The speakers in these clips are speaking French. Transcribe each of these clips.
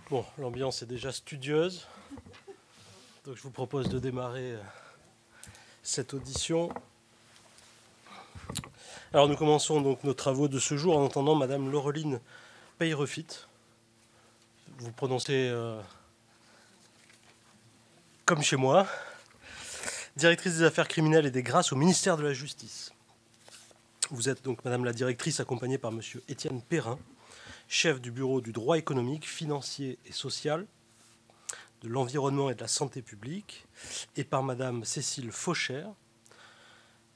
Bon, l'ambiance est déjà studieuse, donc je vous propose de démarrer cette audition. Alors nous commençons donc nos travaux de ce jour en entendant Madame Laureline Peyrefit. Vous prononcez comme chez moi, directrice des affaires criminelles et des grâces au ministère de la Justice. Vous êtes donc Madame la directrice accompagnée par Monsieur Étienne Perrin, chef du bureau du droit économique, financier et social, de l'environnement et de la santé publique, et par Madame Cécile Fauchère,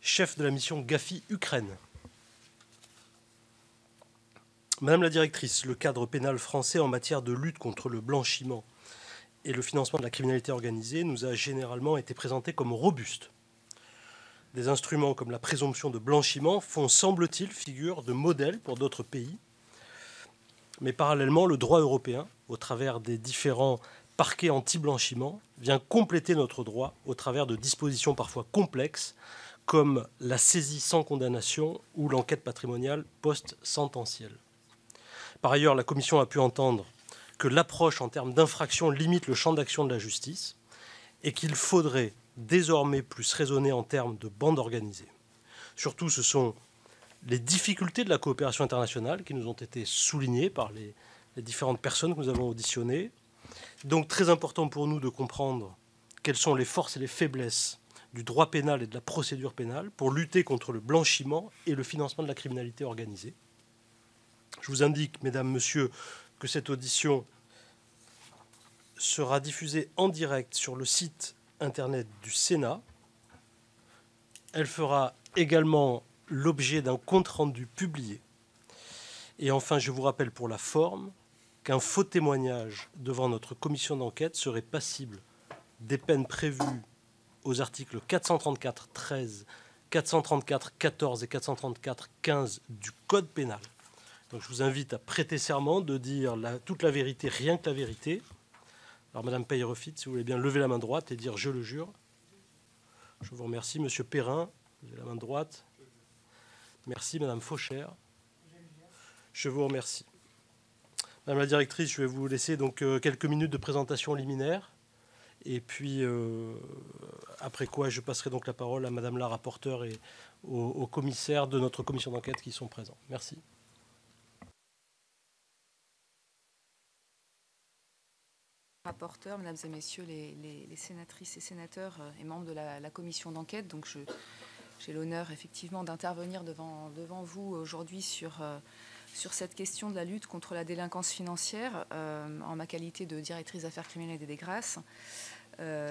chef de la mission GAFI Ukraine. Madame la directrice, le cadre pénal français en matière de lutte contre le blanchiment et le financement de la criminalité organisée nous a généralement été présenté comme robuste. Des instruments comme la présomption de blanchiment font, semble-t-il, figure de modèle pour d'autres pays. Mais parallèlement, le droit européen, au travers des différents parquets anti-blanchiment, vient compléter notre droit au travers de dispositions parfois complexes, comme la saisie sans condamnation ou l'enquête patrimoniale post-sententielle. Par ailleurs, la Commission a pu entendre que l'approche en termes d'infraction limite le champ d'action de la justice et qu'il faudrait désormais plus raisonner en termes de bande organisée. Surtout, ce sont les difficultés de la coopération internationale qui nous ont été soulignées par les différentes personnes que nous avons auditionnées. Donc très important pour nous de comprendre quelles sont les forces et les faiblesses du droit pénal et de la procédure pénale pour lutter contre le blanchiment et le financement de la criminalité organisée. Je vous indique, mesdames, messieurs, que cette audition sera diffusée en direct sur le site internet du Sénat. Elle fera également l'objet d'un compte-rendu publié. Et enfin, je vous rappelle pour la forme qu'un faux témoignage devant notre commission d'enquête serait passible des peines prévues aux articles 434-13, 434-14 et 434-15 du Code pénal. Donc je vous invite à prêter serment de dire toute la vérité, rien que la vérité. Alors Madame Peyrefit, si vous voulez bien lever la main droite et dire « je le jure ». Je vous remercie. Monsieur Perrin, vous avez la main droite. Merci. Madame Fauchère. Je vous remercie. Madame la directrice, je vais vous laisser donc quelques minutes de présentation liminaire. Et puis, après quoi, je passerai donc la parole à Madame la rapporteure et aux commissaires de notre commission d'enquête qui sont présents. Merci. Rapporteur, mesdames et messieurs les sénatrices et sénateurs et membres de la commission d'enquête. Donc j'ai l'honneur effectivement d'intervenir devant vous aujourd'hui sur cette question de la lutte contre la délinquance financière en ma qualité de directrice d'affaires criminelles et des grâces.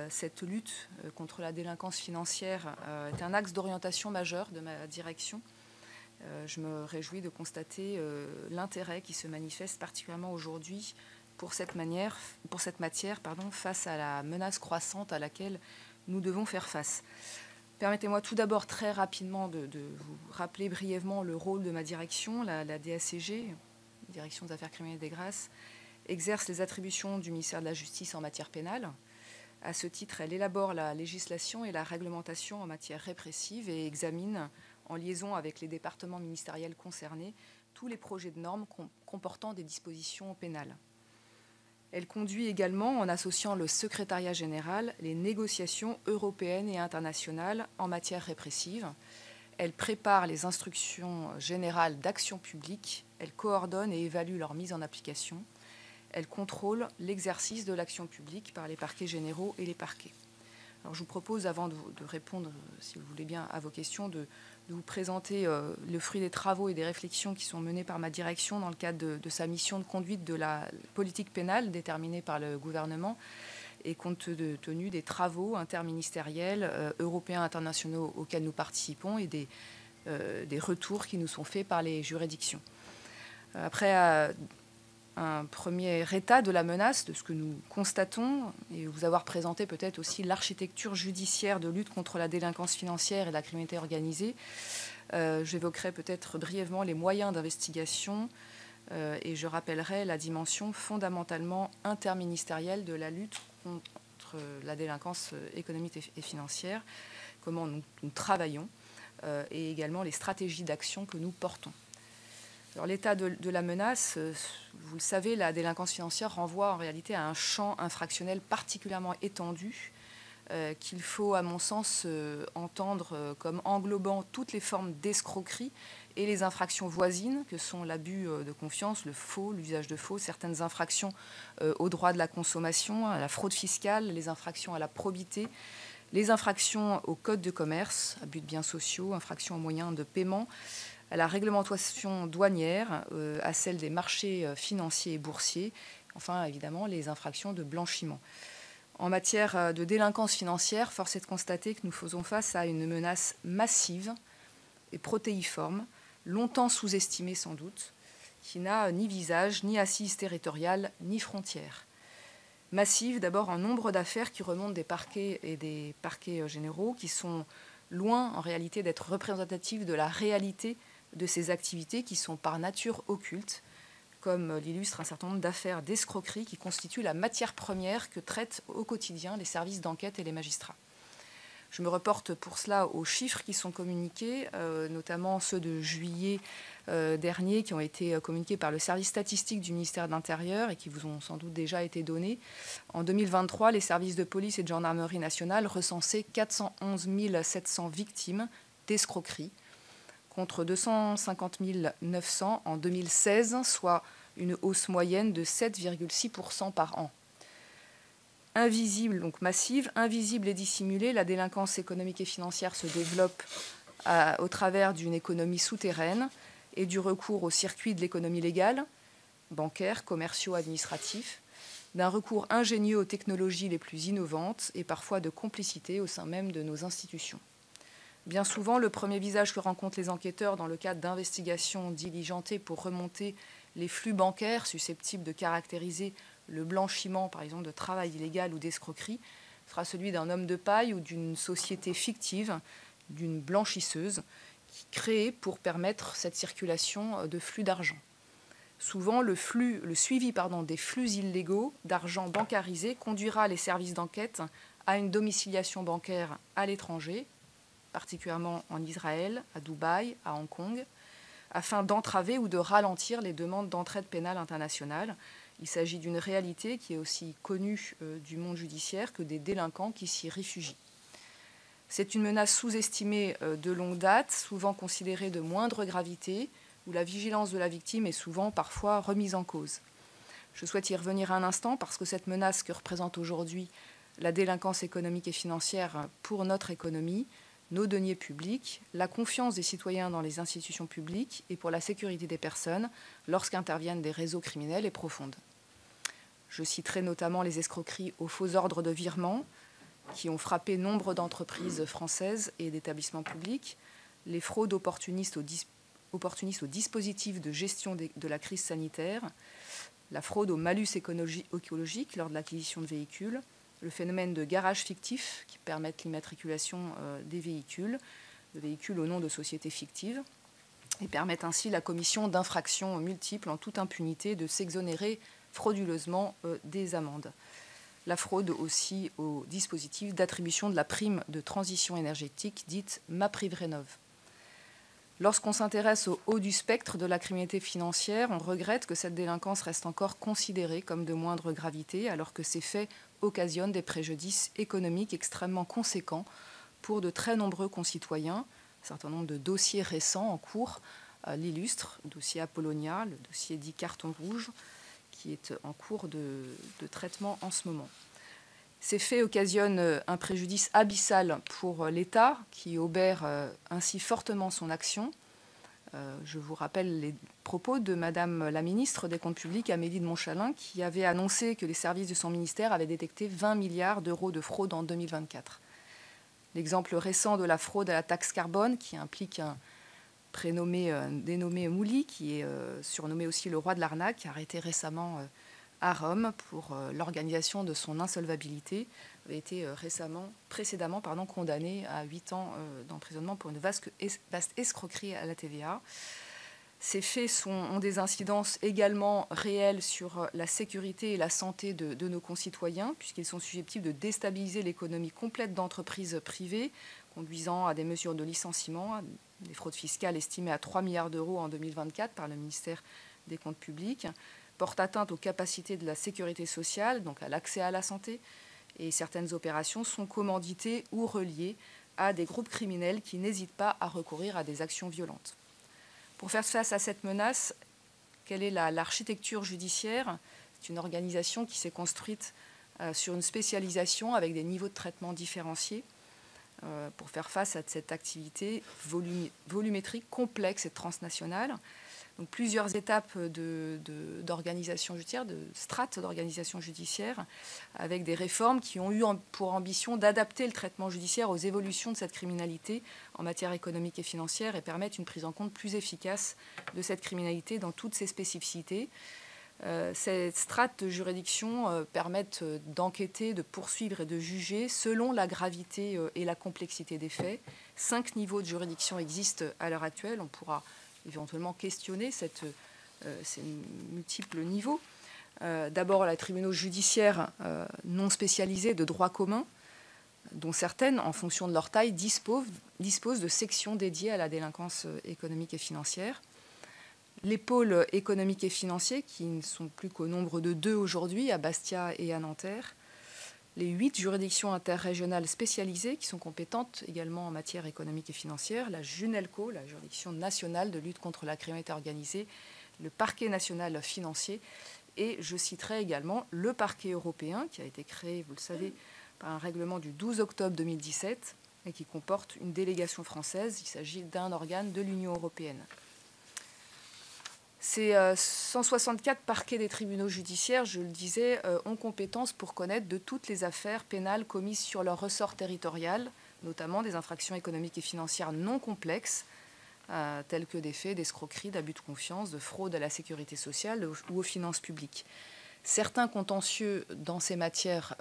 Cette lutte contre la délinquance financière est un axe d'orientation majeur de ma direction. Je me réjouis de constater l'intérêt qui se manifeste particulièrement aujourd'hui pour cette matière, face à la menace croissante à laquelle nous devons faire face. Permettez-moi tout d'abord très rapidement de vous rappeler brièvement le rôle de ma direction. La DACG, Direction des affaires criminelles et des grâces, exerce les attributions du ministère de la Justice en matière pénale. À ce titre, elle élabore la législation et la réglementation en matière répressive et examine, en liaison avec les départements ministériels concernés, tous les projets de normes comportant des dispositions pénales. Elle conduit également, en associant le secrétariat général, les négociations européennes et internationales en matière répressive. Elle prépare les instructions générales d'action publique. Elle coordonne et évalue leur mise en application. Elle contrôle l'exercice de l'action publique par les parquets généraux et les parquets. Alors, je vous propose, avant de répondre, si vous voulez bien, à vos questions, de vous présenter le fruit des travaux et des réflexions qui sont menées par ma direction dans le cadre de sa mission de conduite de la politique pénale déterminée par le gouvernement et compte tenu des travaux interministériels, européens, internationaux auxquels nous participons et des retours qui nous sont faits par les juridictions. Après un premier état de la menace, de ce que nous constatons, et vous avoir présenté peut-être aussi l'architecture judiciaire de lutte contre la délinquance financière et la criminalité organisée, j'évoquerai peut-être brièvement les moyens d'investigation et je rappellerai la dimension fondamentalement interministérielle de la lutte contre la délinquance économique et financière, comment nous travaillons et également les stratégies d'action que nous portons. Alors, l'état de la menace, vous le savez, la délinquance financière renvoie en réalité à un champ infractionnel particulièrement étendu qu'il faut, à mon sens, entendre comme englobant toutes les formes d'escroquerie et les infractions voisines, que sont l'abus de confiance, le faux, l'usage de faux, certaines infractions au droit de la consommation, à la fraude fiscale, les infractions à la probité, les infractions au code de commerce, abus de biens sociaux, infractions aux moyens de paiement, à la réglementation douanière, à celle des marchés financiers et boursiers, enfin, évidemment, les infractions de blanchiment. En matière de délinquance financière, force est de constater que nous faisons face à une menace massive et protéiforme, longtemps sous-estimée sans doute, qui n'a ni visage, ni assise territoriale, ni frontières. Massive, d'abord en nombre d'affaires qui remontent des parquets et des parquets généraux, qui sont loin en réalité d'être représentatifs de la réalité de ces activités qui sont par nature occultes, comme l'illustre un certain nombre d'affaires d'escroquerie qui constituent la matière première que traitent au quotidien les services d'enquête et les magistrats. Je me reporte pour cela aux chiffres qui sont communiqués, notamment ceux de juillet dernier, qui ont été communiqués par le service statistique du ministère de l'Intérieur et qui vous ont sans doute déjà été donnés. En 2023, les services de police et de gendarmerie nationale recensaient 411 700 victimes d'escroquerie, contre 250 900 en 2016, soit une hausse moyenne de 7,6% par an. Invisible, donc massive, invisible et dissimulée, la délinquance économique et financière se développe au travers d'une économie souterraine et du recours aux circuits de l'économie légale, bancaires, commerciaux, administratifs, d'un recours ingénieux aux technologies les plus innovantes et parfois de complicité au sein même de nos institutions. Bien souvent, le premier visage que rencontrent les enquêteurs dans le cadre d'investigations diligentées pour remonter les flux bancaires susceptibles de caractériser le blanchiment, par exemple, de travail illégal ou d'escroquerie, sera celui d'un homme de paille ou d'une société fictive, d'une blanchisseuse, créée pour permettre cette circulation de flux d'argent. Souvent, le suivi des flux illégaux d'argent bancarisé conduira les services d'enquête à une domiciliation bancaire à l'étranger, particulièrement en Israël, à Dubaï, à Hong Kong, afin d'entraver ou de ralentir les demandes d'entraide pénale internationale. Il s'agit d'une réalité qui est aussi connue du monde judiciaire que des délinquants qui s'y réfugient. C'est une menace sous-estimée de longue date, souvent considérée de moindre gravité, où la vigilance de la victime est souvent parfois remise en cause. Je souhaite y revenir un instant parce que cette menace que représente aujourd'hui la délinquance économique et financière pour notre économie, nos deniers publics, la confiance des citoyens dans les institutions publiques et pour la sécurité des personnes lorsqu'interviennent des réseaux criminels est profonde. Je citerai notamment les escroqueries aux faux ordres de virement qui ont frappé nombre d'entreprises françaises et d'établissements publics, les fraudes opportunistes aux dispositifs de gestion de la crise sanitaire, la fraude au malus écologique lors de l'acquisition de véhicules, le phénomène de garage fictif qui permettent l'immatriculation des véhicules au nom de sociétés fictives, et permettent ainsi la commission d'infractions multiples en toute impunité de s'exonérer frauduleusement des amendes. La fraude aussi au dispositif d'attribution de la prime de transition énergétique dite MaPrimeRénov'. Lorsqu'on s'intéresse au haut du spectre de la criminalité financière, on regrette que cette délinquance reste encore considérée comme de moindre gravité, alors que ces faits occasionnent des préjudices économiques extrêmement conséquents pour de très nombreux concitoyens. Un certain nombre de dossiers récents en cours l'illustrent, le dossier Apollonia, le dossier dit Carton Rouge, qui est en cours de traitement en ce moment. Ces faits occasionnent un préjudice abyssal pour l'État, qui obère ainsi fortement son action. Je vous rappelle les propos de Madame la ministre des Comptes publics, Amélie de Montchalin, qui avait annoncé que les services de son ministère avaient détecté 20 milliards d'euros de fraude en 2024. L'exemple récent de la fraude à la taxe carbone, qui implique un dénommé Mouli, qui est surnommé aussi le roi de l'arnaque, arrêté récemment à Rome pour l'organisation de son insolvabilité, avait été précédemment condamné à 8 ans d'emprisonnement pour une vaste escroquerie à la TVA. Ces faits ont des incidences également réelles sur la sécurité et la santé de nos concitoyens, puisqu'ils sont susceptibles de déstabiliser l'économie complète d'entreprises privées, conduisant à des mesures de licenciement, des fraudes fiscales estimées à 3 milliards d'euros en 2024 par le ministère des Comptes publics, portent atteinte aux capacités de la sécurité sociale, donc à l'accès à la santé, et certaines opérations sont commanditées ou reliées à des groupes criminels qui n'hésitent pas à recourir à des actions violentes. Pour faire face à cette menace, quelle est l'architecture judiciaire? C'est une organisation qui s'est construite sur une spécialisation avec des niveaux de traitement différenciés pour faire face à cette activité volumétrique, complexe et transnationale. Donc, plusieurs étapes d'organisation judiciaire, de strates d'organisation judiciaire, avec des réformes qui ont eu pour ambition d'adapter le traitement judiciaire aux évolutions de cette criminalité en matière économique et financière et permettre une prise en compte plus efficace de cette criminalité dans toutes ses spécificités. Ces strates de juridiction permettent d'enquêter, de poursuivre et de juger selon la gravité et la complexité des faits. 5 niveaux de juridiction existent à l'heure actuelle. On pourra éventuellement questionner ces multiples niveaux. D'abord, les tribunaux judiciaires non spécialisés de droit commun, dont certaines, en fonction de leur taille, disposent de sections dédiées à la délinquance économique et financière. Les pôles économiques et financiers, qui ne sont plus qu'au nombre de 2 aujourd'hui, à Bastia et à Nanterre. Les 8 juridictions interrégionales spécialisées qui sont compétentes également en matière économique et financière, la JUNELCO, la juridiction nationale de lutte contre la criminalité organisée, le parquet national financier, et je citerai également le parquet européen qui a été créé, vous le savez, par un règlement du 12 octobre 2017 et qui comporte une délégation française. Il s'agit d'un organe de l'Union européenne. Ces 164 parquets des tribunaux judiciaires, je le disais, ont compétence pour connaître de toutes les affaires pénales commises sur leur ressort territorial, notamment des infractions économiques et financières non complexes, telles que des faits d'escroquerie, d'abus de confiance, de fraude à la sécurité sociale ou aux finances publiques. Certains contentieux dans ces matières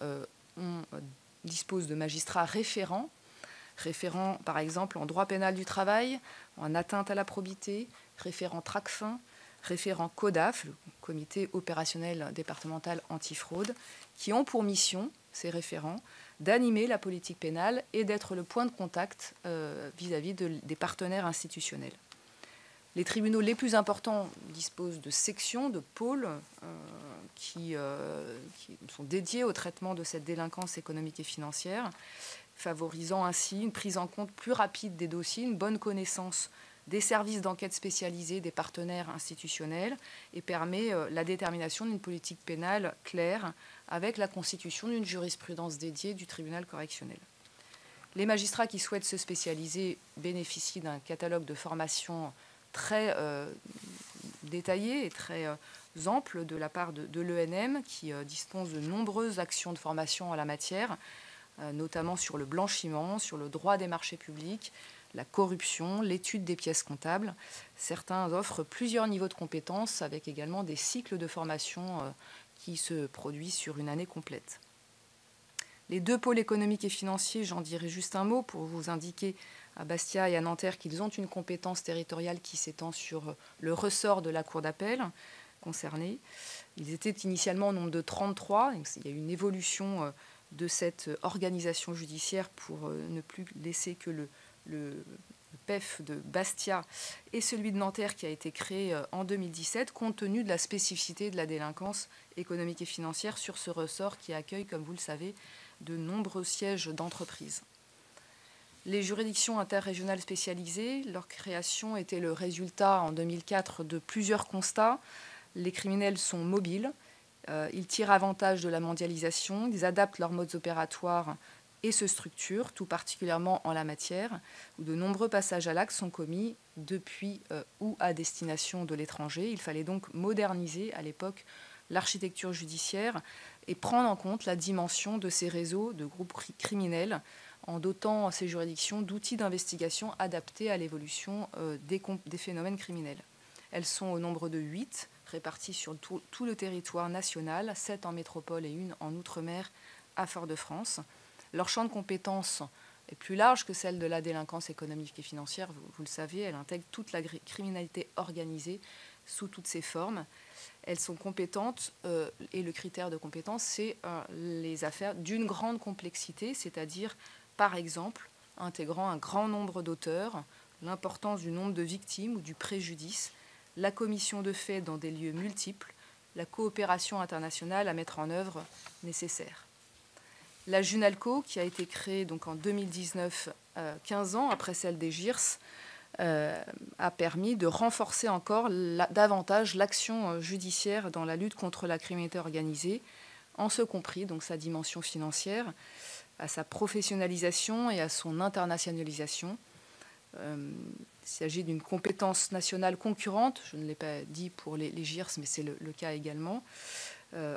disposent de magistrats référents, par exemple en droit pénal du travail, en atteinte à la probité, référents TRACFIN, référents CODAF, le comité opérationnel départemental antifraude, qui ont pour mission, ces référents, d'animer la politique pénale et d'être le point de contact vis-à-vis des partenaires institutionnels. Les tribunaux les plus importants disposent de sections, de pôles qui sont dédiés au traitement de cette délinquance économique et financière, favorisant ainsi une prise en compte plus rapide des dossiers, une bonne connaissance des services d'enquête spécialisés des partenaires institutionnels et permet la détermination d'une politique pénale claire avec la constitution d'une jurisprudence dédiée du tribunal correctionnel. Les magistrats qui souhaitent se spécialiser bénéficient d'un catalogue de formation très détaillé et très ample de la part de l'ENM qui dispose de nombreuses actions de formation en la matière, notamment sur le blanchiment, sur le droit des marchés publics, la corruption, l'étude des pièces comptables. Certains offrent plusieurs niveaux de compétences avec également des cycles de formation qui se produisent sur une année complète. Les 2 pôles économiques et financiers, j'en dirai juste un mot pour vous indiquer à Bastia et à Nanterre qu'ils ont une compétence territoriale qui s'étend sur le ressort de la cour d'appel concernée. Ils étaient initialement au nombre de 33. Il y a eu une évolution de cette organisation judiciaire pour ne plus laisser que le PEF de Bastia et celui de Nanterre qui a été créé en 2017, compte tenu de la spécificité de la délinquance économique et financière sur ce ressort qui accueille, comme vous le savez, de nombreux sièges d'entreprises. Les juridictions interrégionales spécialisées, leur création était le résultat en 2004 de plusieurs constats. Les criminels sont mobiles, ils tirent avantage de la mondialisation, ils adaptent leurs modes opératoires et se structurent, tout particulièrement en la matière, où de nombreux passages à l'acte sont commis depuis ou à destination de l'étranger. Il fallait donc moderniser à l'époque l'architecture judiciaire et prendre en compte la dimension de ces réseaux de groupes criminels en dotant ces juridictions d'outils d'investigation adaptés à l'évolution des phénomènes criminels. Elles sont au nombre de 8, réparties sur tout le territoire national, 7 en métropole et 1 en Outre-mer à Fort-de-France. Leur champ de compétences est plus large que celle de la délinquance économique et financière. Vous le savez, elle intègre toute la criminalité organisée sous toutes ses formes. Elles sont compétentes et le critère de compétence, c'est les affaires d'une grande complexité, c'est-à-dire, par exemple, intégrant un grand nombre d'auteurs, l'importance du nombre de victimes ou du préjudice, la commission de faits dans des lieux multiples, la coopération internationale à mettre en œuvre nécessaire. La Junalco, qui a été créée donc en 2019, 15 ans après celle des GIRS, a permis de renforcer encore davantage l'action judiciaire dans la lutte contre la criminalité organisée, en ce compris donc sa dimension financière, à sa professionnalisation et à son internationalisation. Il s'agit d'une compétence nationale concurrente, je ne l'ai pas dit pour les GIRS, mais c'est le cas également,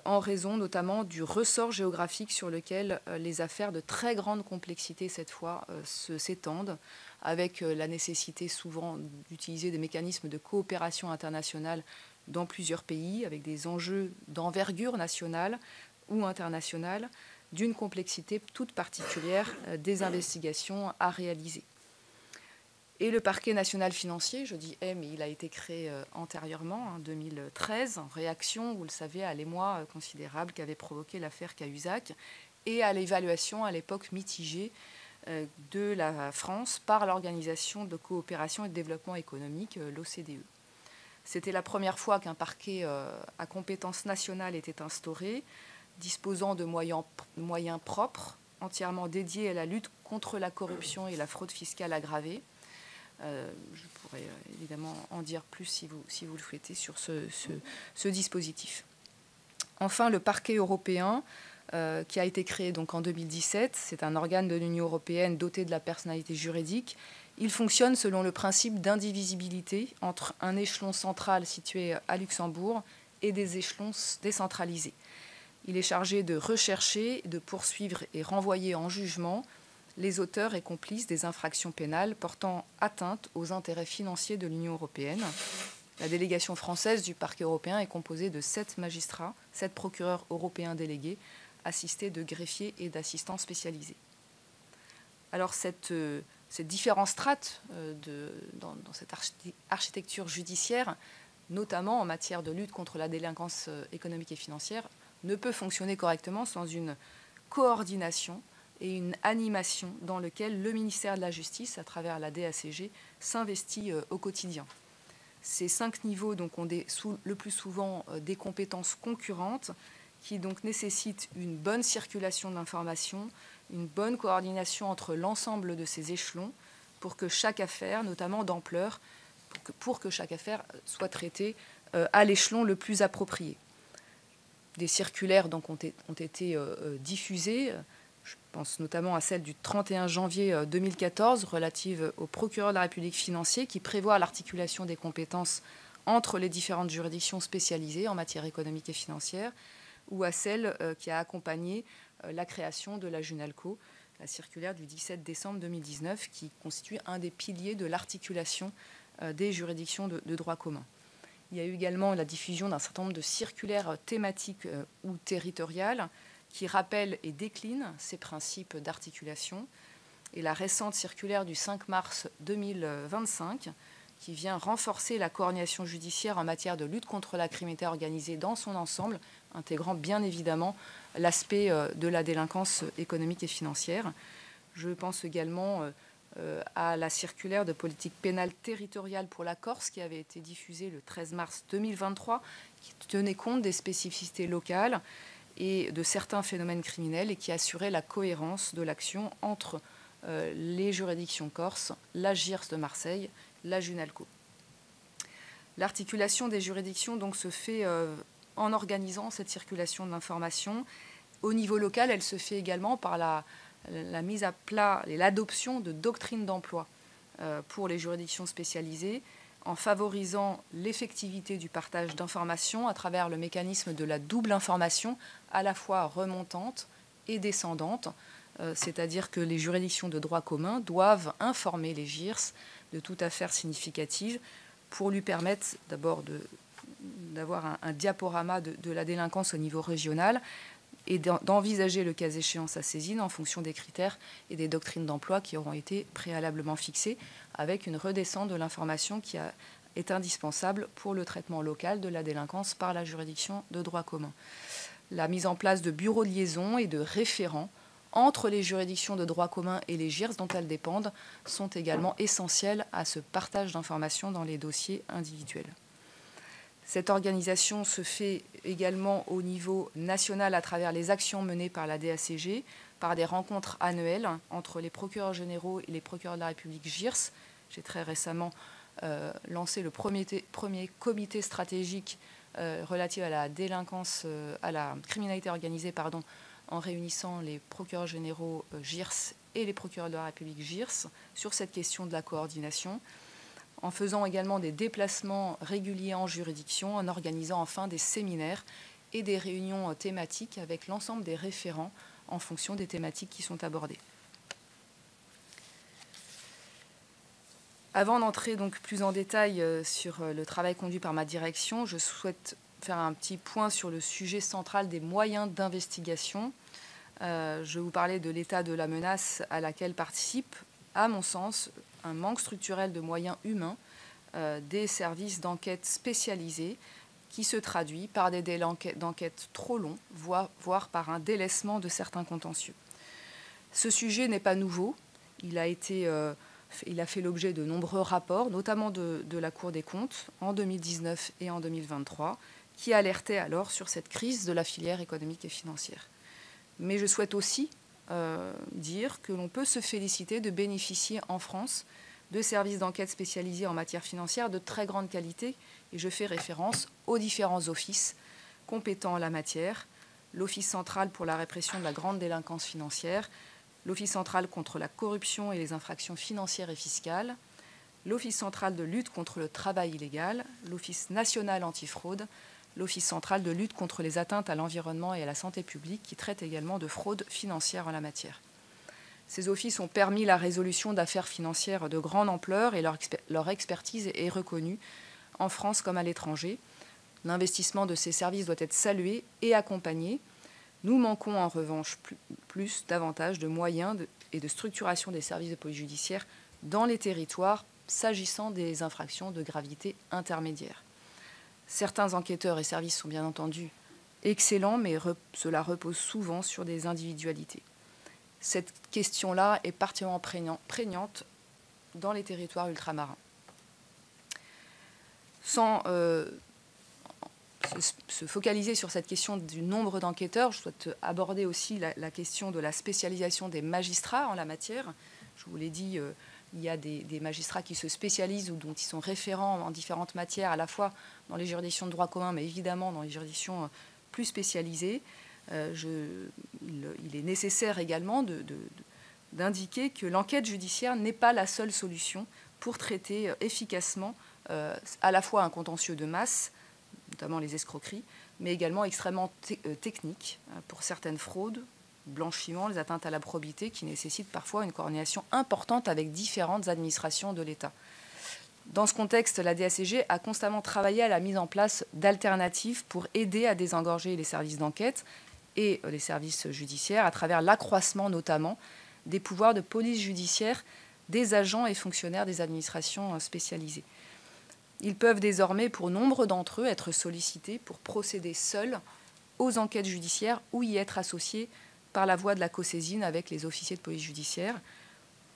en raison notamment du ressort géographique sur lequel les affaires de très grande complexité, cette fois, s'étendent, avec la nécessité souvent d'utiliser des mécanismes de coopération internationale dans plusieurs pays, avec des enjeux d'envergure nationale ou internationale, d'une complexité toute particulière des investigations à réaliser. Et le parquet national financier, je dis mais il a été créé antérieurement, en 2013, en réaction, vous le savez, à l'émoi considérable qu'avait provoqué l'affaire Cahuzac et à l'évaluation à l'époque mitigée de la France par l'Organisation de coopération et de développement économique, l'OCDE. C'était la première fois qu'un parquet à compétence nationale était instauré, disposant de moyens propres, entièrement dédiés à la lutte contre la corruption et la fraude fiscale aggravée. Je pourrais évidemment en dire plus si vous le souhaitez sur ce dispositif. Enfin, le parquet européen, qui a été créé donc en 2017, c'est un organe de l'Union européenne doté de la personnalité juridique. Il fonctionne selon le principe d'indivisibilité entre un échelon central situé à Luxembourg et des échelons décentralisés. Il est chargé de rechercher, de poursuivre et renvoyer en jugement les auteurs et complices des infractions pénales portant atteinte aux intérêts financiers de l'Union européenne. La délégation française du parquet européen est composée de 7 magistrats, 7 procureurs européens délégués, assistés de greffiers et d'assistants spécialisés. Alors cette différentes strates dans cette architecture judiciaire, notamment en matière de lutte contre la délinquance économique et financière, ne peut fonctionner correctement sans une coordination et une animation dans lequel le ministère de la Justice, à travers la DACG, s'investit au quotidien. Ces 5 niveaux donc, ont le plus souvent des compétences concurrentes qui donc nécessitent une bonne circulation de l'information, une bonne coordination entre l'ensemble de ces échelons pour que chaque affaire, notamment d'ampleur, pour que chaque affaire soit traitée à l'échelon le plus approprié. Des circulaires donc, ont été diffusées. Je pense notamment à celle du 31 janvier 2014 relative au procureur de la République financier qui prévoit l'articulation des compétences entre les différentes juridictions spécialisées en matière économique et financière, ou à celle qui a accompagné la création de la Junalco, la circulaire du 17 décembre 2019 qui constitue un des piliers de l'articulation des juridictions de droit commun. Il y a eu également la diffusion d'un certain nombre de circulaires thématiques ou territoriales qui rappelle et décline ces principes d'articulation. Et la récente circulaire du 5 mars 2025, qui vient renforcer la coordination judiciaire en matière de lutte contre la criminalité organisée dans son ensemble, intégrant bien évidemment l'aspect de la délinquance économique et financière. Je pense également à la circulaire de politique pénale territoriale pour la Corse, qui avait été diffusée le 13 mars 2023, qui tenait compte des spécificités locales et de certains phénomènes criminels et qui assurait la cohérence de l'action entre les juridictions corses, la GIRS de Marseille, la Junalco. L'articulation des juridictions donc, se fait en organisant cette circulation de l'information. Au niveau local, elle se fait également par la mise à plat et l'adoption de doctrines d'emploi pour les juridictions spécialisées, en favorisant l'effectivité du partage d'informations à travers le mécanisme de la double information, à la fois remontante et descendante, c'est-à-dire que les juridictions de droit commun doivent informer les GIRS de toute affaire significative pour lui permettre d'abord d'avoir un diaporama de la délinquance au niveau régional et d'envisager le cas échéant sa saisine en fonction des critères et des doctrines d'emploi qui auront été préalablement fixées, avec une redescente de l'information qui est indispensable pour le traitement local de la délinquance par la juridiction de droit commun. La mise en place de bureaux de liaison et de référents entre les juridictions de droit commun et les GIRS dont elles dépendent sont également essentielles à ce partage d'informations dans les dossiers individuels. Cette organisation se fait également au niveau national à travers les actions menées par la DACG, par des rencontres annuelles entre les procureurs généraux et les procureurs de la République GIRS. J'ai très récemment lancé le premier comité stratégique relatif à la délinquance, à la criminalité organisée, en réunissant les procureurs généraux GIRS et les procureurs de la République GIRS sur cette question de la coordination, en faisant également des déplacements réguliers en juridiction, en organisant enfin des séminaires et des réunions thématiques avec l'ensemble des référents en fonction des thématiques qui sont abordées. Avant d'entrer donc plus en détail sur le travail conduit par ma direction, je souhaite faire un petit point sur le sujet central des moyens d'investigation. Je vais vous parler de l'état de la menace à laquelle participe, à mon sens, un manque structurel de moyens humains des services d'enquête spécialisés qui se traduit par des délais d'enquête trop longs, voire par un délaissement de certains contentieux. Ce sujet n'est pas nouveau. Il a fait l'objet de nombreux rapports, notamment de la Cour des comptes en 2019 et en 2023, qui alertaient alors sur cette crise de la filière économique et financière. Mais je souhaite aussi dire que l'on peut se féliciter de bénéficier en France de services d'enquête spécialisés en matière financière de très grande qualité, et je fais référence aux différents offices compétents en la matière, l'Office central pour la répression de la grande délinquance financière, l'Office central contre la corruption et les infractions financières et fiscales, l'Office central de lutte contre le travail illégal, l'Office national antifraude, l'Office central de lutte contre les atteintes à l'environnement et à la santé publique, qui traite également de fraude financière en la matière. Ces offices ont permis la résolution d'affaires financières de grande ampleur et leur expertise est reconnue en France comme à l'étranger. L'investissement de ces services doit être salué et accompagné. Nous manquons en revanche davantage de moyens et de structuration des services de police judiciaire dans les territoires s'agissant des infractions de gravité intermédiaire. Certains enquêteurs et services sont bien entendu excellents, mais cela repose souvent sur des individualités. Cette question-là est particulièrement prégnante dans les territoires ultramarins. Sans se focaliser sur cette question du nombre d'enquêteurs, je souhaite aborder aussi la question de la spécialisation des magistrats en la matière. Je vous l'ai dit, il y a des magistrats qui se spécialisent ou dont ils sont référents en différentes matières, à la fois dans les juridictions de droit commun, mais évidemment dans les juridictions plus spécialisées. Il est nécessaire également d'indiquer que l'enquête judiciaire n'est pas la seule solution pour traiter efficacement à la fois un contentieux de masse, notamment les escroqueries, mais également extrêmement technique pour certaines fraudes, blanchiment, les atteintes à la probité, qui nécessitent parfois une coordination importante avec différentes administrations de l'État. Dans ce contexte, la DACG a constamment travaillé à la mise en place d'alternatives pour aider à désengorger les services d'enquête et les services judiciaires à travers l'accroissement notamment des pouvoirs de police judiciaire des agents et fonctionnaires des administrations spécialisées. Ils peuvent désormais, pour nombre d'entre eux, être sollicités pour procéder seuls aux enquêtes judiciaires ou y être associés par la voie de la cosaisine avec les officiers de police judiciaire.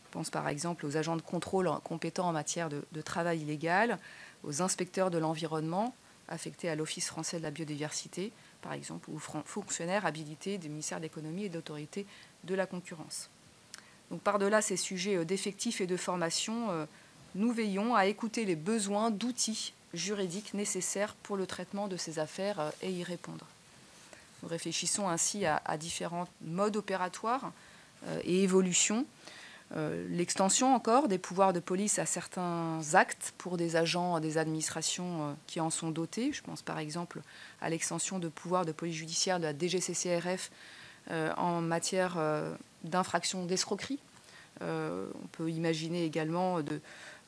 Je pense par exemple aux agents de contrôle compétents en matière de travail illégal, aux inspecteurs de l'environnement affectés à l'Office français de la biodiversité, par exemple, ou fonctionnaires habilités du ministère de l'économie et de l'autorité de la concurrence. Donc par-delà ces sujets d'effectifs et de formation, nous veillons à écouter les besoins d'outils juridiques nécessaires pour le traitement de ces affaires et y répondre. Nous réfléchissons ainsi à différents modes opératoires et évolutions. L'extension encore des pouvoirs de police à certains actes pour des agents des administrations qui en sont dotés. Je pense par exemple à l'extension de pouvoirs de police judiciaire de la DGCCRF en matière d'infraction d'escroquerie. On peut imaginer également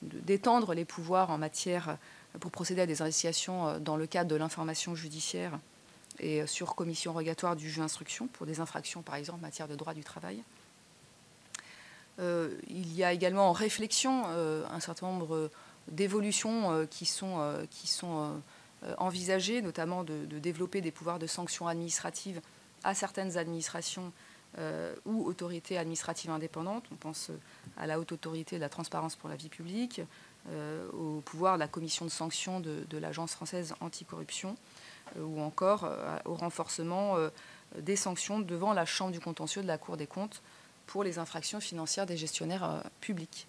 d'étendre les pouvoirs en matière pour procéder à des investigations dans le cadre de l'information judiciaire et sur commission rogatoire du juge d'instruction pour des infractions, par exemple, en matière de droit du travail. Il y a également en réflexion un certain nombre d'évolutions qui sont envisagées, notamment de développer des pouvoirs de sanctions administratives à certaines administrations ou autorité administrative indépendante. On pense à la Haute Autorité de la transparence pour la vie publique, au pouvoir de la commission de sanctions de l'Agence française anticorruption, ou encore au renforcement des sanctions devant la Chambre du contentieux de la Cour des comptes pour les infractions financières des gestionnaires publics.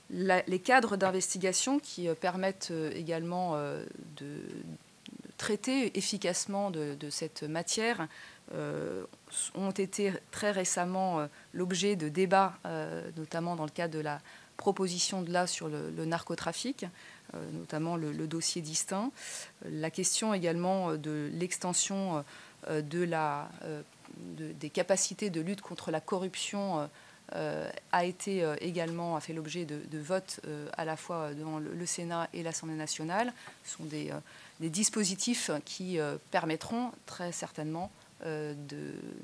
Les cadres d'investigation qui permettent également de traiter efficacement de cette matière ont été très récemment l'objet de débats, notamment dans le cadre de la proposition de loi sur le narcotrafic, notamment le dossier distinct. La question également de l'extension des capacités de lutte contre la corruption a fait l'objet de votes à la fois devant le Sénat et l'Assemblée nationale. Ce sont des dispositifs qui permettront très certainement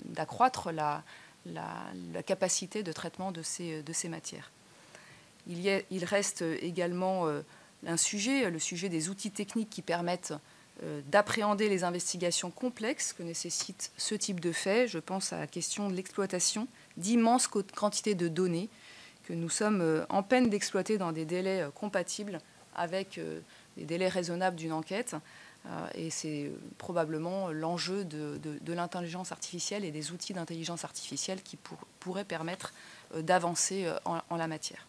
d'accroître la capacité de traitement de ces matières. Il reste également le sujet des outils techniques qui permettent d'appréhender les investigations complexes que nécessite ce type de fait. Je pense à la question de l'exploitation d'immenses quantités de données que nous sommes en peine d'exploiter dans des délais compatibles avec les délais raisonnables d'une enquête. Et c'est probablement l'enjeu de l'intelligence artificielle et des outils d'intelligence artificielle qui pourraient permettre d'avancer en la matière.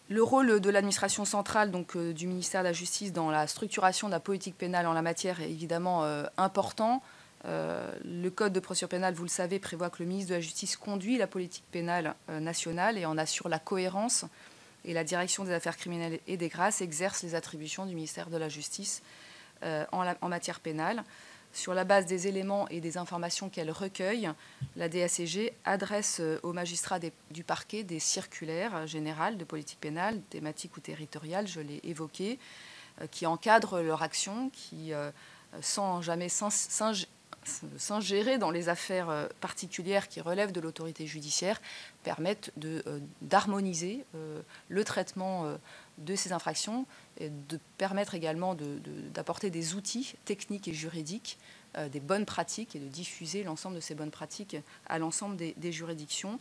Le rôle de l'administration centrale, donc du ministère de la Justice, dans la structuration de la politique pénale en la matière est évidemment important. Le Code de procédure pénale, vous le savez, prévoit que le ministre de la Justice conduit la politique pénale nationale et en assure la cohérence. Et la direction des affaires criminelles et des grâces exerce les attributions du ministère de la Justice en matière pénale. Sur la base des éléments et des informations qu'elle recueille, la DACG adresse aux magistrats du parquet des circulaires générales de politique pénale, thématiques ou territoriales, je l'ai évoqué, qui encadrent leur action, qui, sans jamais s'ingérer dans les affaires particulières qui relèvent de l'autorité judiciaire, permettent d'harmoniser le traitement de ces infractions et de permettre également d'apporter des outils techniques et juridiques, des bonnes pratiques et de diffuser l'ensemble de ces bonnes pratiques à l'ensemble des juridictions.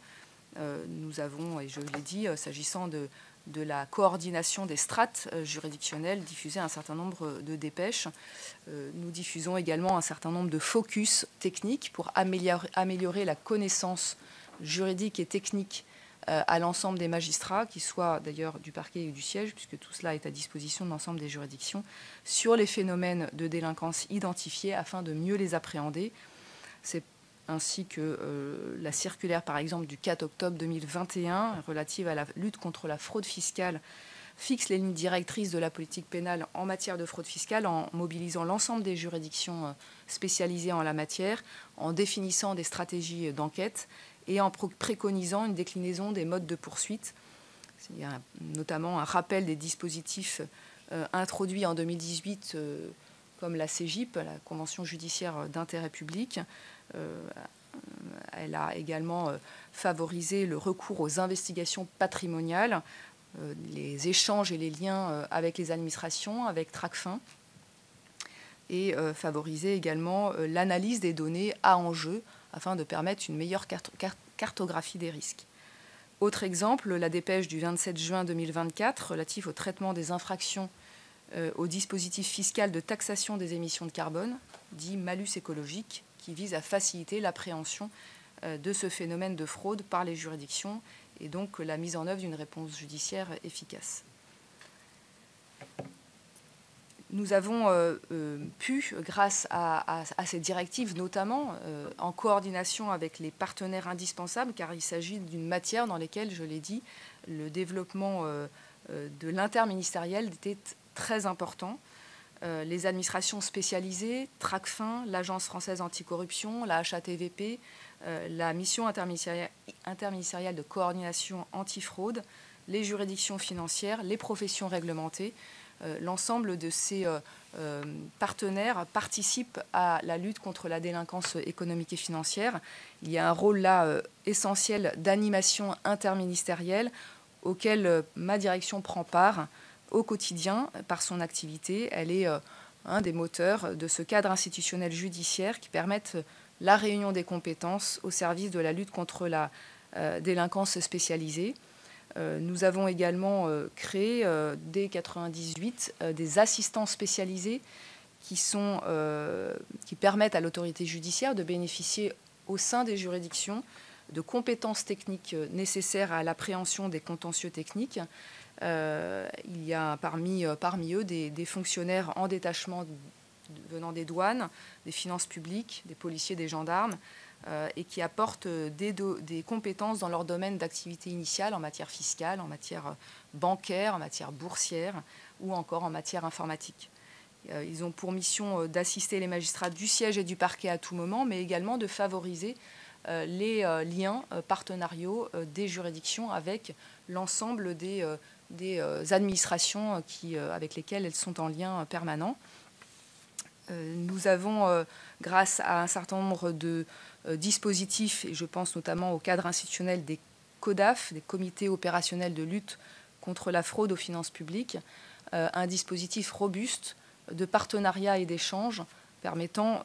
Nous avons, et je l'ai dit, s'agissant de la coordination des strates juridictionnelles, diffusé un certain nombre de dépêches. Nous diffusons également un certain nombre de focus techniques pour améliorer la connaissance juridique et technique à l'ensemble des magistrats, qui soient d'ailleurs du parquet ou du siège, puisque tout cela est à disposition de l'ensemble des juridictions, sur les phénomènes de délinquance identifiés afin de mieux les appréhender. C'est ainsi que la circulaire, par exemple, du 4 octobre 2021, relative à la lutte contre la fraude fiscale, fixe les lignes directrices de la politique pénale en matière de fraude fiscale en mobilisant l'ensemble des juridictions spécialisées en la matière, en définissant des stratégies d'enquête et en préconisant une déclinaison des modes de poursuite. Il y a notamment un rappel des dispositifs introduits en 2018 comme la CJIP, la Convention judiciaire d'intérêt public. Elle a également favorisé le recours aux investigations patrimoniales, les échanges et les liens avec les administrations, avec Tracfin, et favorisé également l'analyse des données à enjeu afin de permettre une meilleure cartographie des risques. Autre exemple, la dépêche du 27 juin 2024 relative au traitement des infractions au dispositif fiscal de taxation des émissions de carbone, dit malus écologique, qui vise à faciliter l'appréhension de ce phénomène de fraude par les juridictions et donc la mise en œuvre d'une réponse judiciaire efficace. Nous avons pu, grâce à ces directives notamment, en coordination avec les partenaires indispensables, car il s'agit d'une matière dans laquelle, je l'ai dit, le développement de l'interministériel était très important. Les administrations spécialisées, Tracfin, l'Agence française anticorruption, la HATVP, la mission interministérielle de coordination antifraude, les juridictions financières, les professions réglementées, l'ensemble de ces partenaires participent à la lutte contre la délinquance économique et financière. Il y a un rôle là essentiel d'animation interministérielle auquel ma direction prend part au quotidien par son activité. Elle est des moteurs de ce cadre institutionnel judiciaire qui permettent la réunion des compétences au service de la lutte contre la délinquance spécialisée. Nous avons également créé, dès 1998, des assistants spécialisés qui permettent à l'autorité judiciaire de bénéficier au sein des juridictions de compétences techniques nécessaires à l'appréhension des contentieux techniques. Il y a parmi eux des fonctionnaires en détachement venant des douanes, des finances publiques, des policiers, des gendarmes, et qui apportent des compétences dans leur domaine d'activité initiale en matière fiscale, en matière bancaire, en matière boursière ou encore en matière informatique. Ils ont pour mission d'assister les magistrats du siège et du parquet à tout moment, mais également de favoriser les liens partenariaux des juridictions avec l'ensemble des administrations avec lesquelles elles sont en lien permanent. Nous avons, grâce à un certain nombre de dispositifs, et je pense notamment au cadre institutionnel des CODAF, des comités opérationnels de lutte contre la fraude aux finances publiques, un dispositif robuste de partenariat et d'échange permettant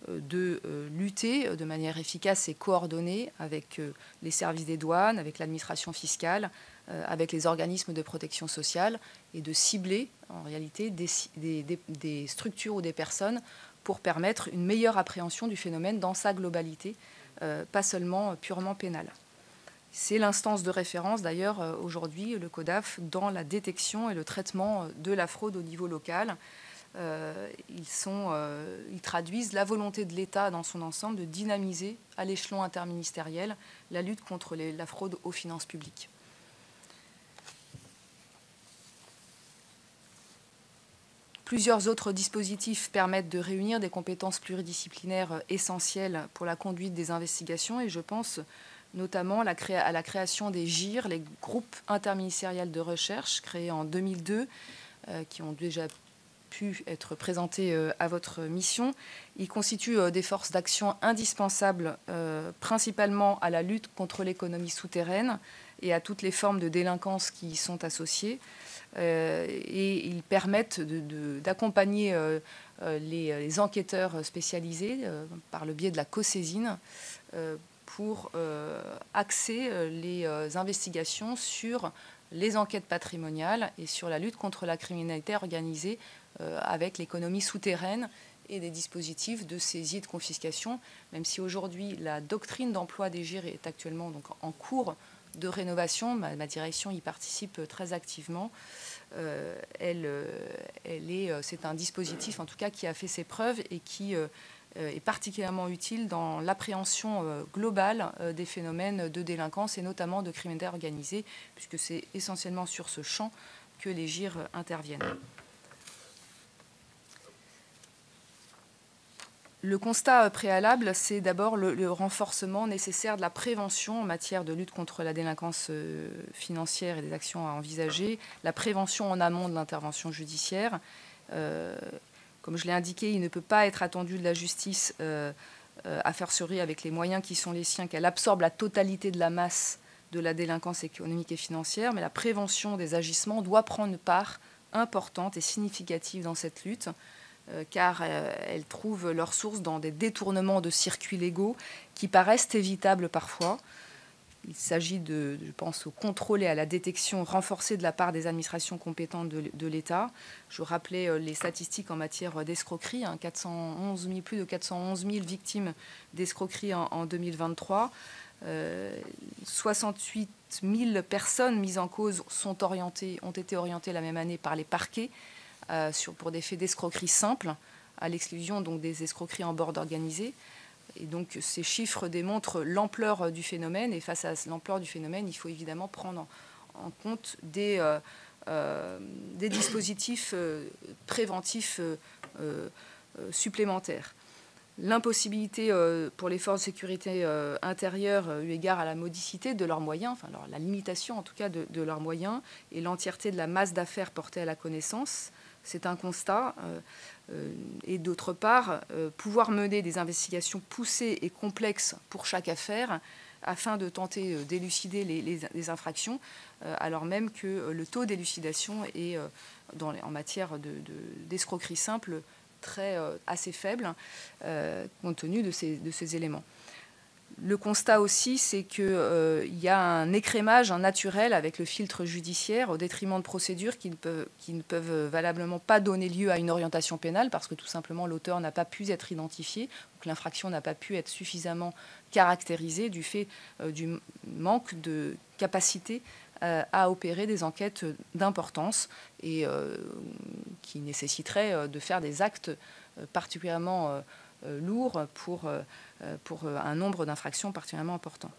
de lutter de manière efficace et coordonnée avec les services des douanes, avec l'administration fiscale, avec les organismes de protection sociale et de cibler en réalité des structures ou des personnes pour permettre une meilleure appréhension du phénomène dans sa globalité, pas seulement purement pénale. C'est l'instance de référence d'ailleurs aujourd'hui, le CODAF, dans la détection et le traitement de la fraude au niveau local. Ils traduisent la volonté de l'État dans son ensemble de dynamiser à l'échelon interministériel la lutte contre la fraude aux finances publiques. Plusieurs autres dispositifs permettent de réunir des compétences pluridisciplinaires essentielles pour la conduite des investigations et je pense notamment à la création des GIR, les groupes interministériels de recherche créés en 2002, qui ont déjà pu être présentés à votre mission. Ils constituent des forces d'action indispensables, principalement à la lutte contre l'économie souterraine et à toutes les formes de délinquance qui y sont associées. Et ils permettent d'accompagner les enquêteurs spécialisés par le biais de la COSESIN pour axer les investigations sur les enquêtes patrimoniales et sur la lutte contre la criminalité organisée avec l'économie souterraine et des dispositifs de saisie et de confiscation, même si aujourd'hui la doctrine d'emploi des GIR est actuellement donc en cours de rénovation. Ma direction y participe très activement. C'est un dispositif en tout cas qui a fait ses preuves et qui est particulièrement utile dans l'appréhension globale des phénomènes de délinquance et notamment de criminalité organisée, puisque c'est essentiellement sur ce champ que les GIR interviennent. Le constat préalable, c'est d'abord le renforcement nécessaire de la prévention en matière de lutte contre la délinquance financière et des actions à envisager, la prévention en amont de l'intervention judiciaire. Comme je l'ai indiqué, il ne peut pas être attendu de la justice, a fortiori avec les moyens qui sont les siens, qu'elle absorbe la totalité de la masse de la délinquance économique et financière, mais la prévention des agissements doit prendre une part importante et significative dans cette lutte, car elles trouvent leur source dans des détournements de circuits légaux qui paraissent évitables parfois. Il s'agit je pense, au contrôle et à la détection renforcée de la part des administrations compétentes de l'État. Je rappelais les statistiques en matière d'escroquerie, plus de 411 000 victimes d'escroquerie en 2023. 68 000 personnes mises en cause ont été orientées la même année par les parquets pour des faits d'escroquerie simple, à l'exclusion donc des escroqueries en bande organisée. Et donc ces chiffres démontrent l'ampleur du phénomène. Et face à l'ampleur du phénomène, il faut évidemment prendre en compte des dispositifs préventifs supplémentaires. L'impossibilité pour les forces de sécurité intérieure, eu égard à la modicité de leurs moyens, enfin la limitation en tout cas de leurs moyens, et l'entièreté de la masse d'affaires portée à la connaissance, c'est un constat. Et d'autre part, pouvoir mener des investigations poussées et complexes pour chaque affaire afin de tenter d'élucider les infractions, alors même que le taux d'élucidation est en matière d'escroquerie simple assez faible, compte tenu de ces éléments. Le constat aussi, c'est qu'il y a un écrémage naturel avec le filtre judiciaire au détriment de procédures qui ne peuvent valablement pas donner lieu à une orientation pénale parce que tout simplement l'auteur n'a pas pu être identifié, donc l'infraction n'a pas pu être suffisamment caractérisée du fait du manque de capacité à opérer des enquêtes d'importance et qui nécessiteraient de faire des actes particulièrement lourds pour un nombre d'infractions particulièrement important.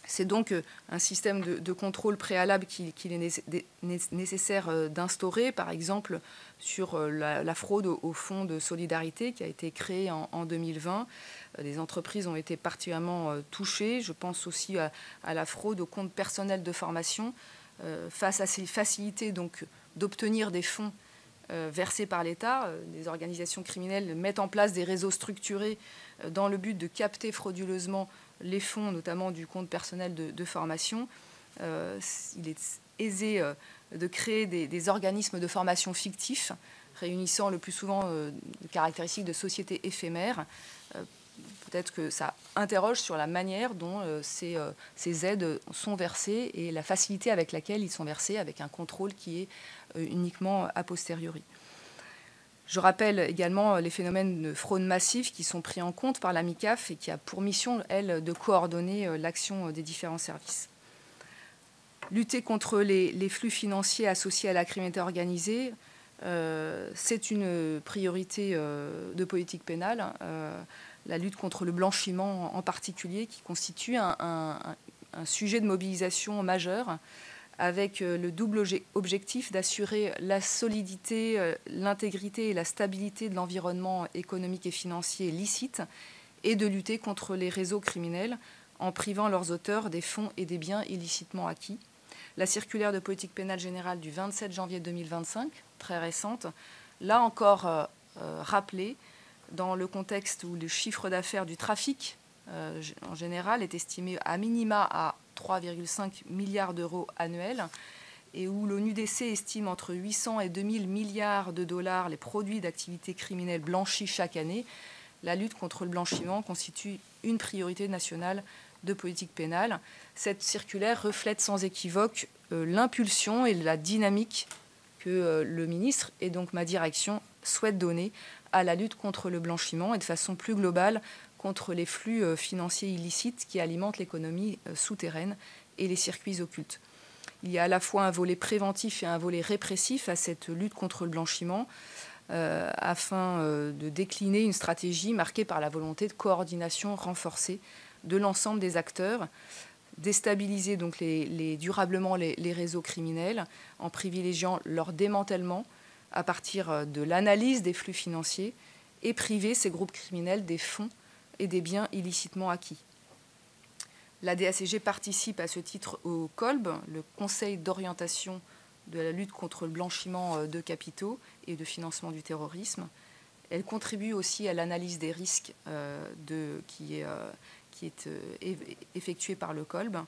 C'est donc un système de contrôle préalable qu'il est nécessaire d'instaurer, par exemple sur la fraude au fonds de solidarité qui a été créé en 2020. Les entreprises ont été particulièrement touchées. Je pense aussi à la fraude au compte personnel de formation. Face à ces facilités d'obtenir des fonds versés par l'État, des organisations criminelles mettent en place des réseaux structurés dans le but de capter frauduleusement les fonds, notamment du compte personnel de formation. Il est aisé de créer des organismes de formation fictifs, réunissant le plus souvent des caractéristiques de sociétés éphémères. Peut-être que ça interroge sur la manière dont ces aides sont versées et la facilité avec laquelle ils sont versés, avec un contrôle qui est uniquement a posteriori. Je rappelle également les phénomènes de fraude massive qui sont pris en compte par la MICAF et qui a pour mission, elle, de coordonner l'action des différents services. Lutter contre les flux financiers associés à la criminalité organisée, c'est une priorité de politique pénale. La lutte contre le blanchiment en particulier, qui constitue un sujet de mobilisation majeur, avec le double objectif d'assurer la solidité, l'intégrité et la stabilité de l'environnement économique et financier licite et de lutter contre les réseaux criminels en privant leurs auteurs des fonds et des biens illicitement acquis. La circulaire de politique pénale générale du 27 janvier 2025, très récente, l'a encore rappelé dans le contexte où le chiffre d'affaires du trafic en général est estimé à minima à 3,5 milliards d'euros annuels et où l'ONUDC estime entre 800 et 2000 milliards de dollars les produits d'activités criminelles blanchis chaque année, la lutte contre le blanchiment constitue une priorité nationale de politique pénale. Cette circulaire reflète sans équivoque l'impulsion et la dynamique que le ministre et donc ma direction souhaitent donner à la lutte contre le blanchiment et de façon plus globale contre les flux financiers illicites qui alimentent l'économie souterraine et les circuits occultes. Il y a à la fois un volet préventif et un volet répressif à cette lutte contre le blanchiment afin de décliner une stratégie marquée par la volonté de coordination renforcée de l'ensemble des acteurs, déstabiliser donc durablement les réseaux criminels en privilégiant leur démantèlement à partir de l'analyse des flux financiers et priver ces groupes criminels des fonds et des biens illicitement acquis. La DACG participe à ce titre au COLB, le Conseil d'orientation de la lutte contre le blanchiment de capitaux et de financement du terrorisme. Elle contribue aussi à l'analyse des risques qui est effectuée par le COLB.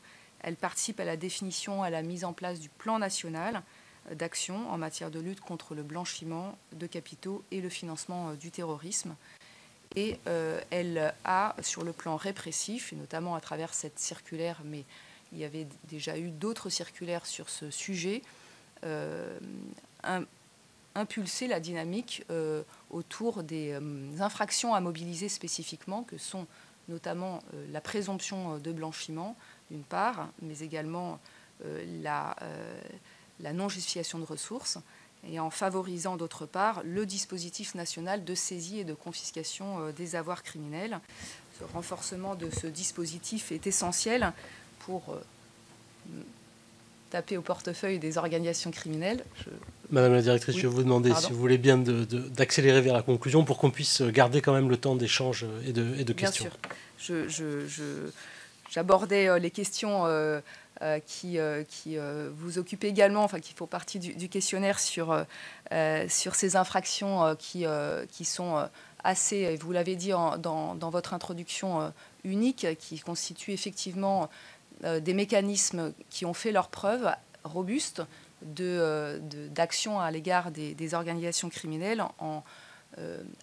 Elle participe à la définition, à la mise en place du plan national d'action en matière de lutte contre le blanchiment de capitaux et le financement du terrorisme. Et elle a, sur le plan répressif, et notamment à travers cette circulaire, mais il y avait déjà eu d'autres circulaires sur ce sujet, impulsé la dynamique autour des infractions à mobiliser spécifiquement, que sont notamment la présomption de blanchiment, d'une part, mais également la non-justification de ressources, et en favorisant d'autre part le dispositif national de saisie et de confiscation des avoirs criminels. Ce renforcement de ce dispositif est essentiel pour taper au portefeuille des organisations criminelles. Madame la directrice, oui. Je vais vous demander si vous voulez bien d'accélérer vers la conclusion pour qu'on puisse garder quand même le temps d'échange et de questions. Bien sûr. J'abordais les questions qui vous occupent également, enfin qui font partie du questionnaire sur ces infractions qui sont assez, vous l'avez dit dans votre introduction, uniques, qui constituent effectivement des mécanismes qui ont fait leurs preuves, robustes, d'action à l'égard des organisations criminelles en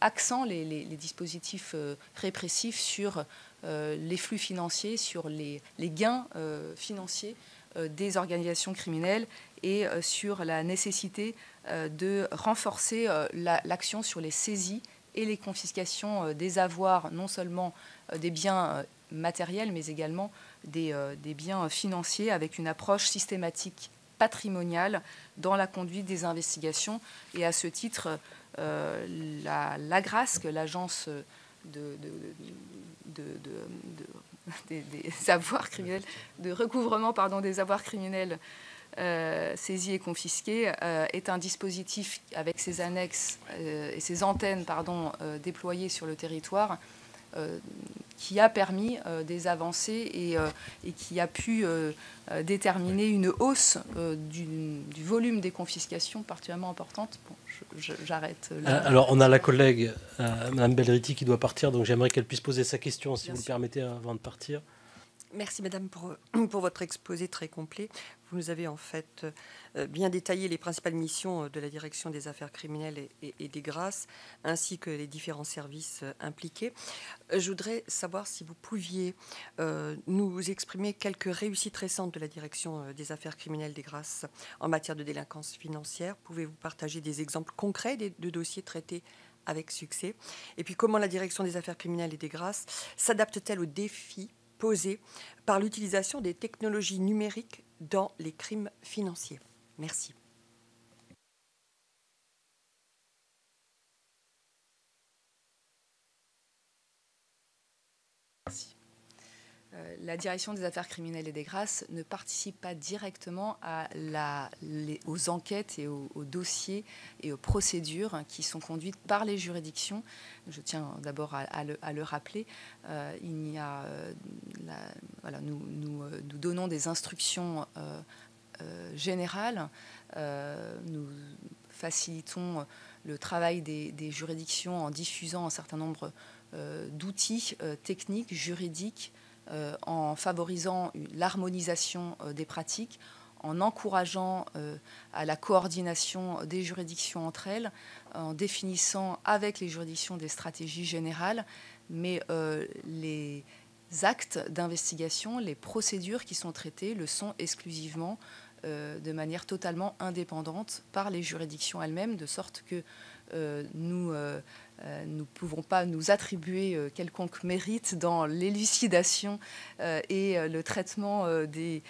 axant les dispositifs répressifs sur les flux financiers, sur les gains financiers des organisations criminelles et sur la nécessité de renforcer l'action sur les saisies et les confiscations des avoirs, non seulement des biens matériels, mais également des biens financiers, avec une approche systématique patrimoniale dans la conduite des investigations. Et à ce titre, l'AGRASC, l'agence des avoirs criminels, de recouvrement des avoirs criminels saisis et confisqués, est un dispositif avec ses annexes et ses antennes déployées sur le territoire qui a permis des avancées et qui a pu déterminer une hausse du volume des confiscations particulièrement importante. Bon, j'arrête là. Alors, on a la collègue, Mme Belriti, qui doit partir, donc j'aimerais qu'elle puisse poser sa question, si vous le permettez, avant de partir. Merci, Madame, pour votre exposé très complet. Vous nous avez en fait bien détaillé les principales missions de la Direction des affaires criminelles et des grâces, ainsi que les différents services impliqués. Je voudrais savoir si vous pouviez nous exprimer quelques réussites récentes de la Direction des affaires criminelles et des grâces en matière de délinquance financière. Pouvez-vous partager des exemples concrets de dossiers traités avec succès? Et puis, comment la Direction des affaires criminelles et des grâces s'adapte-t-elle aux défis posés par l'utilisation des technologies numériques dans les crimes financiers? Merci. Merci. La Direction des affaires criminelles et des grâces ne participe pas directement aux enquêtes et aux dossiers et aux procédures qui sont conduites par les juridictions. Je tiens d'abord à le rappeler. Nous donnons des instructions générales. Nous facilitons le travail des juridictions en diffusant un certain nombre d'outils techniques, juridiques, en favorisant l'harmonisation des pratiques, en encourageant à la coordination des juridictions entre elles, en définissant avec les juridictions des stratégies générales, mais les actes d'investigation, les procédures qui sont traitées le sont exclusivement de manière totalement indépendante par les juridictions elles-mêmes, de sorte que nous ne pouvons pas nous attribuer quelconque mérite dans l'élucidation et le traitement des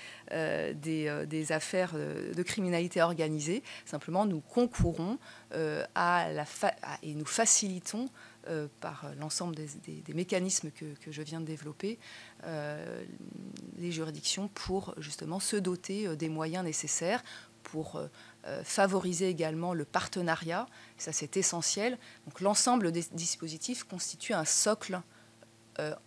affaires de criminalité organisée. Simplement, nous concourons et nous facilitons par l'ensemble des mécanismes que je viens de développer, les juridictions pour justement se doter des moyens nécessaires pour favoriser également le partenariat. Ça, c'est essentiel. Donc, l'ensemble des dispositifs constitue un socle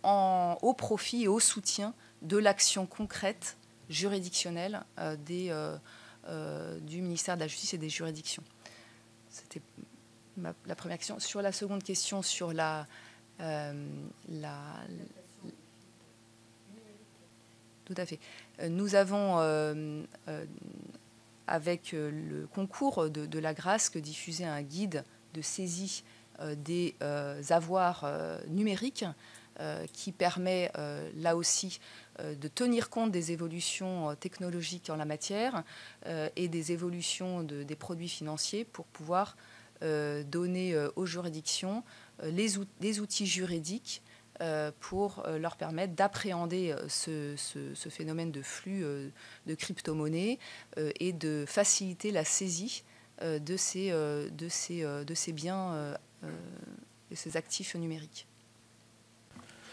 au profit et au soutien de l'action concrète juridictionnelle du ministère de la Justice et des juridictions. C'était la première question. Sur la seconde question, sur tout à fait. Nous avons, avec le concours de l'AGRASC, diffusé un guide de saisie des avoirs numériques qui permet, là aussi, de tenir compte des évolutions technologiques en la matière et des évolutions des produits financiers pour pouvoir donner aux juridictions les outils juridiques pour leur permettre d'appréhender ce phénomène de flux de crypto-monnaies et de faciliter la saisie de ces biens et ces actifs numériques.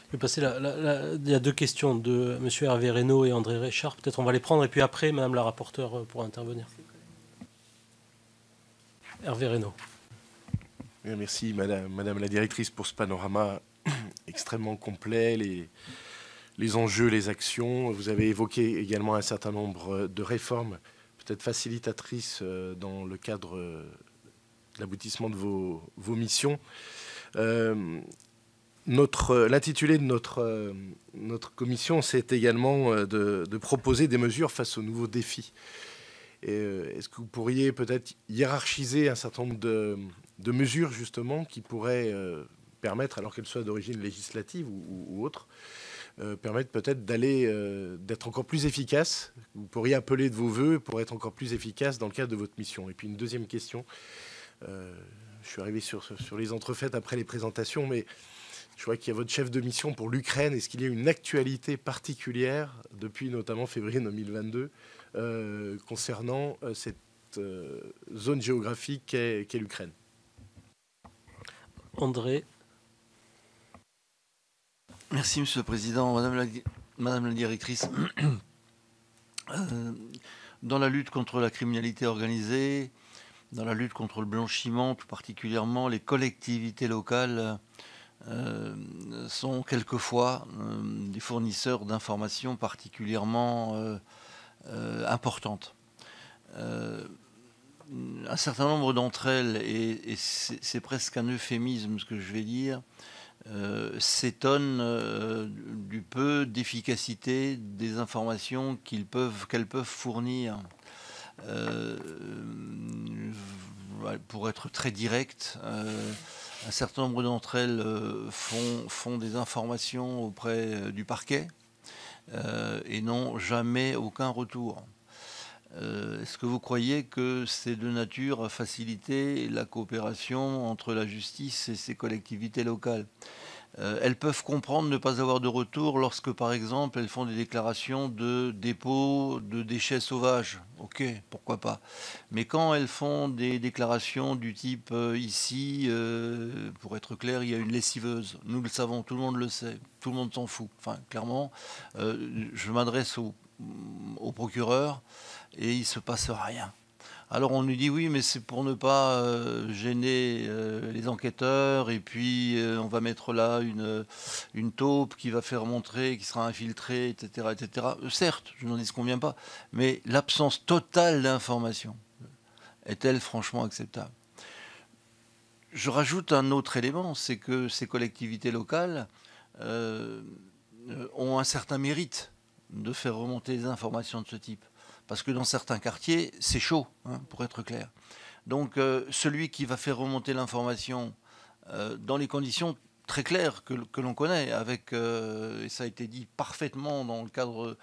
Je vais passer il y a deux questions de M. Hervé Reynaud et André Richard. Peut-être on va les prendre et puis après, Mme la rapporteure pourra intervenir. Hervé Reynaud. Merci Madame la directrice pour ce panorama extrêmement complet, les enjeux, les actions. Vous avez évoqué également un certain nombre de réformes, peut-être facilitatrices dans le cadre de l'aboutissement de vos missions. L'intitulé de notre commission, c'est également de proposer des mesures face aux nouveaux défis. Est-ce que vous pourriez peut-être hiérarchiser un certain nombre de mesures, justement, qui pourraient permettre, alors qu'elles soient d'origine législative ou autre, permettre peut-être d'être encore plus efficace. Vous pourriez appeler de vos voeux pour être encore plus efficace dans le cadre de votre mission. Et puis une deuxième question. Je suis arrivé sur les entrefaites après les présentations, mais je vois qu'il y a votre chef de mission pour l'Ukraine. Est-ce qu'il y a une actualité particulière depuis notamment février 2022 concernant cette zone géographique qu'est l'Ukraine? André. Merci, Monsieur le Président. Madame la Directrice, dans la lutte contre la criminalité organisée, dans la lutte contre le blanchiment, tout particulièrement, les collectivités locales sont quelquefois des fournisseurs d'informations particulièrement importantes. Un certain nombre d'entre elles, et c'est presque un euphémisme ce que je vais dire, s'étonnent du peu d'efficacité des informations qu'elles peuvent fournir. Pour être très direct, un certain nombre d'entre elles font des informations auprès du parquet et n'ont jamais aucun retour. Est-ce que vous croyez que c'est de nature à faciliter la coopération entre la justice et ces collectivités locales? Elles peuvent comprendre ne pas avoir de retour lorsque, par exemple, elles font des déclarations de dépôt de déchets sauvages. Ok, pourquoi pas. Mais quand elles font des déclarations du type ici, pour être clair, il y a une lessiveuse. Nous le savons, tout le monde le sait, tout le monde s'en fout. Enfin, clairement, je m'adresse au procureur et il ne se passe rien. Alors on nous dit oui, mais c'est pour ne pas gêner les enquêteurs, et puis on va mettre là une taupe qui va faire montrer, qui sera infiltrée, etc., etc. Certes, je n'en dis qu'on vient pas, mais l'absence totale d'information est-elle franchement acceptable? Je rajoute un autre élément, c'est que ces collectivités locales ont un certain mérite de faire remonter des informations de ce type. Parce que dans certains quartiers, c'est chaud, hein, pour être clair. Donc, celui qui va faire remonter l'information dans les conditions très claires que l'on connaît, avec, et ça a été dit parfaitement dans le cadre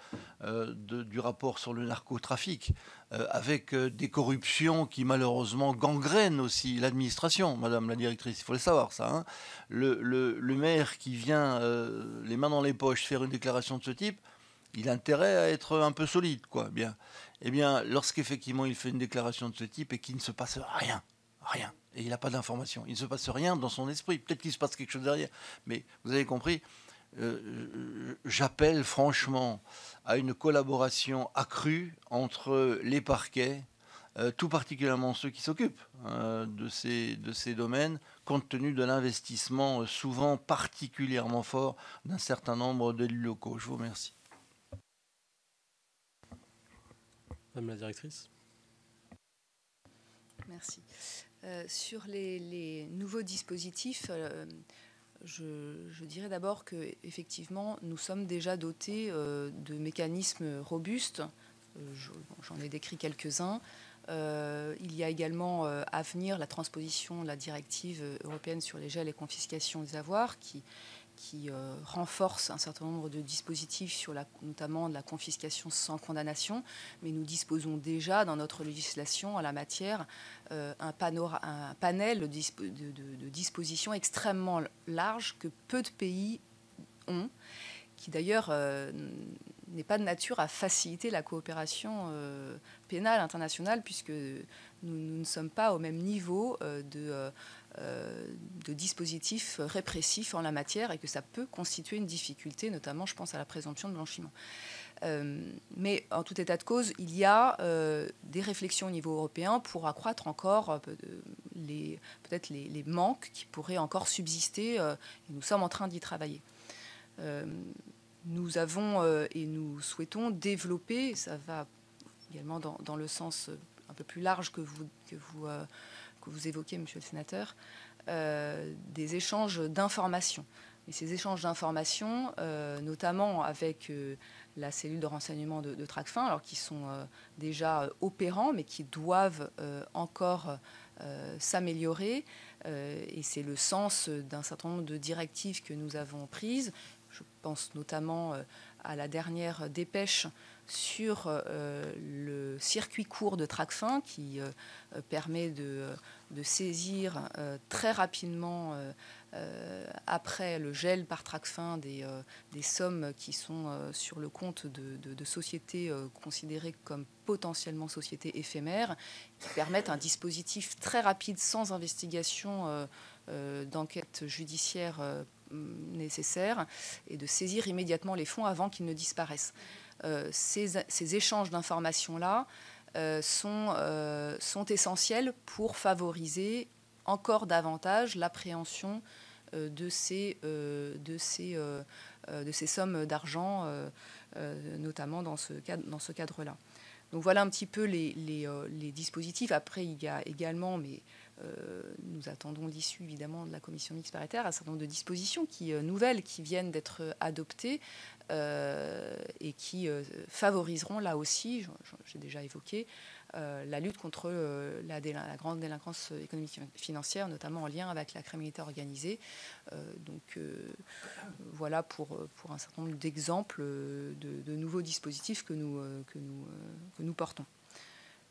du rapport sur le narcotrafic, avec des corruptions qui malheureusement gangrènent aussi l'administration, Madame la Directrice, il faut le savoir ça. Hein. Le maire qui vient les mains dans les poches faire une déclaration de ce type, il a intérêt à être un peu solide, quoi. Bien. Eh bien, lorsqu'effectivement il fait une déclaration de ce type et qu'il ne se passe rien, et il n'a pas d'information, il ne se passe rien dans son esprit, peut-être qu'il se passe quelque chose derrière, mais vous avez compris, j'appelle franchement à une collaboration accrue entre les parquets, tout particulièrement ceux qui s'occupent de ces domaines, compte tenu de l'investissement souvent particulièrement fort d'un certain nombre d'élus locaux. Je vous remercie. Madame la Directrice. Merci. Sur les nouveaux dispositifs, je dirais d'abord qu'effectivement, nous sommes déjà dotés de mécanismes robustes. J'en ai décrit quelques-uns. Il y a également à venir la transposition de la directive européenne sur les gels et confiscations des avoirs qui renforce un certain nombre de dispositifs sur notamment de la confiscation sans condamnation, mais nous disposons déjà dans notre législation en la matière un panel de dispositions extrêmement large que peu de pays ont, qui d'ailleurs n'est pas de nature à faciliter la coopération pénale internationale, puisque nous ne sommes pas au même niveau de dispositifs répressifs en la matière, et que ça peut constituer une difficulté, notamment je pense à la présomption de blanchiment. Mais en tout état de cause, il y a des réflexions au niveau européen pour accroître encore peut-être les manques qui pourraient encore subsister, et nous sommes en train d'y travailler. Nous avons et nous souhaitons développer, ça va également dans le sens un peu plus large que vous évoquez, Monsieur le Sénateur, des échanges d'informations. Et ces échanges d'informations, notamment avec la cellule de renseignement de Tracfin, alors qui sont déjà opérants, mais qui doivent encore s'améliorer. Et c'est le sens d'un certain nombre de directives que nous avons prises. Je pense notamment à la dernière dépêche sur le circuit court de Tracfin qui permet de saisir très rapidement après le gel par Tracfin des sommes qui sont sur le compte de sociétés considérées comme potentiellement sociétés éphémères, qui permettent un dispositif très rapide sans investigation d'enquête judiciaire nécessaire et de saisir immédiatement les fonds avant qu'ils ne disparaissent. Ces échanges d'informations-là sont essentiels pour favoriser encore davantage l'appréhension de ces sommes d'argent, notamment dans ce cadre-là. Donc voilà un petit peu les dispositifs. Après, il y a également, mais nous attendons l'issue évidemment de la commission mixte paritaire, un certain nombre de dispositions nouvelles qui viennent d'être adoptées et qui favoriseront là aussi, j'ai déjà évoqué, la lutte contre la grande délinquance économique et financière, notamment en lien avec la criminalité organisée. Voilà pour un certain nombre d'exemples de nouveaux dispositifs que nous portons.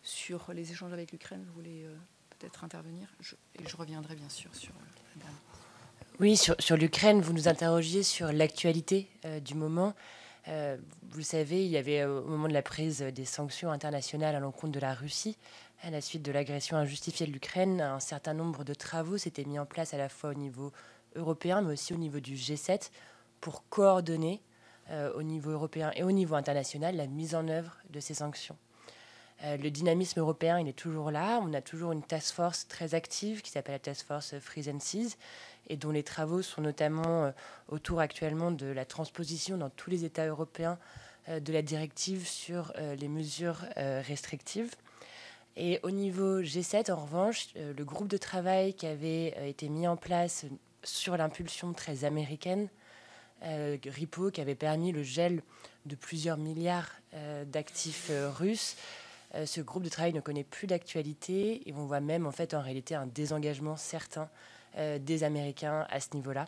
Sur les échanges avec l'Ukraine, vous voulez peut-être intervenir et je reviendrai bien sûr sur la dernière. Oui, sur l'Ukraine, vous nous interrogiez sur l'actualité du moment. Vous le savez, il y avait au moment de la prise des sanctions internationales à l'encontre de la Russie, à la suite de l'agression injustifiée de l'Ukraine, un certain nombre de travaux s'étaient mis en place à la fois au niveau européen, mais aussi au niveau du G7, pour coordonner au niveau européen et au niveau international la mise en œuvre de ces sanctions. Le dynamisme européen, il est toujours là. On a toujours une task force très active qui s'appelle la task force Freeze and Seize et dont les travaux sont notamment autour actuellement de la transposition dans tous les États européens de la directive sur les mesures restrictives. Et au niveau G7, en revanche, le groupe de travail qui avait été mis en place sur l'impulsion très américaine, RIPO, qui avait permis le gel de plusieurs milliards d'actifs russes, ce groupe de travail ne connaît plus d'actualité et on voit même en fait en réalité un désengagement certain des Américains à ce niveau-là,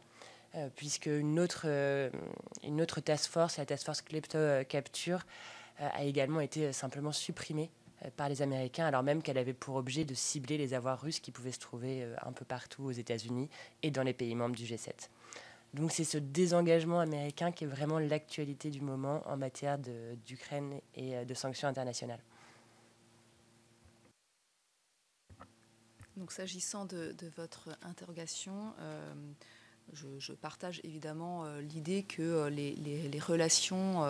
puisque une autre task force, la task force Klepto Capture, a également été simplement supprimée par les Américains, alors même qu'elle avait pour objet de cibler les avoirs russes qui pouvaient se trouver un peu partout aux États-Unis et dans les pays membres du G7. Donc c'est ce désengagement américain qui est vraiment l'actualité du moment en matière d'Ukraine et de sanctions internationales. Donc, s'agissant de votre interrogation, je partage évidemment l'idée que les relations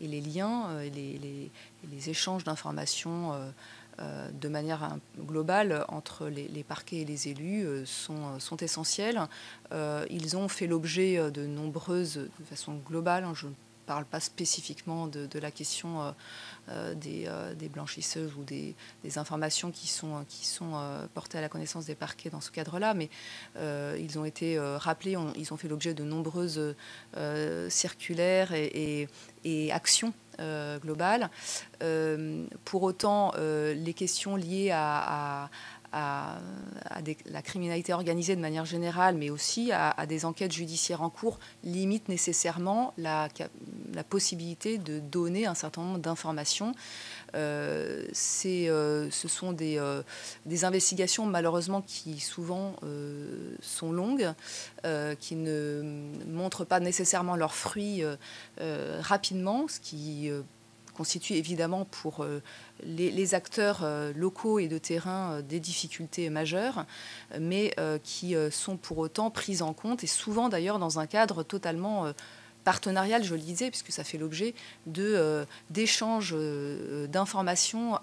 et les liens et les échanges d'informations de manière globale entre les parquets et les élus sont essentiels. Ils ont fait l'objet de nombreuses, de façon globale, je ne parle pas spécifiquement de la question des blanchisseuses ou des informations qui sont portées à la connaissance des parquets dans ce cadre-là, mais ils ont été rappelés, ils ont fait l'objet de nombreuses circulaires et actions globales. Pour autant, les questions liées à la criminalité organisée de manière générale, mais aussi à des enquêtes judiciaires en cours, limitent nécessairement la possibilité de donner un certain nombre d'informations. Ce sont des investigations, malheureusement, qui souvent sont longues, qui ne montrent pas nécessairement leurs fruits rapidement, ce qui constitue évidemment pour les acteurs locaux et de terrain des difficultés majeures, mais qui sont pour autant prises en compte, et souvent d'ailleurs dans un cadre totalement partenarial, je le disais, puisque ça fait l'objet d'échanges d'informations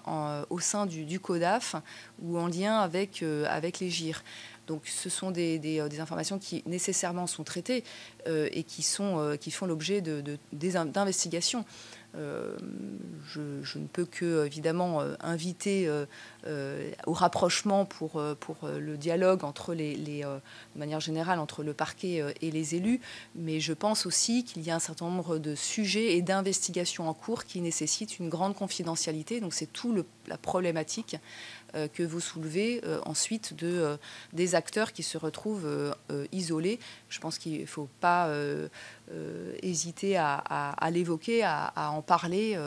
au sein du CODAF ou en lien avec les GIR. Donc ce sont des informations qui nécessairement sont traitées et qui font l'objet d'investigations. Je ne peux que, évidemment, inviter au rapprochement pour le dialogue entre de manière générale, entre le parquet et les élus. Mais je pense aussi qu'il y a un certain nombre de sujets et d'investigations en cours qui nécessitent une grande confidentialité. Donc c'est tout la problématique que vous soulevez ensuite des acteurs qui se retrouvent isolés. Je pense qu'il ne faut pas hésiter à l'évoquer, à en parler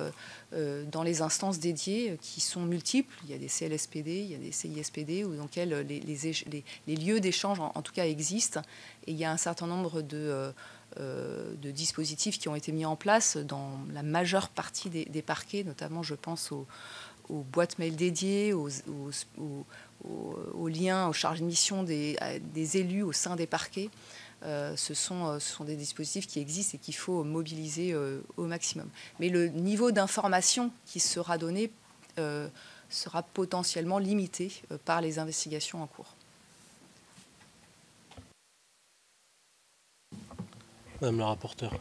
dans les instances dédiées qui sont multiples. Il y a des CLSPD, il y a des CISPD, dans lesquels les lieux d'échange, en tout cas, existent. Et il y a un certain nombre de dispositifs qui ont été mis en place dans la majeure partie des parquets, notamment, je pense, aux boîtes mail dédiées, aux liens, aux charges de mission des élus au sein des parquets. Ce sont des dispositifs qui existent et qu'il faut mobiliser au maximum. Mais le niveau d'information qui sera donné sera potentiellement limité par les investigations en cours. Madame la rapporteure.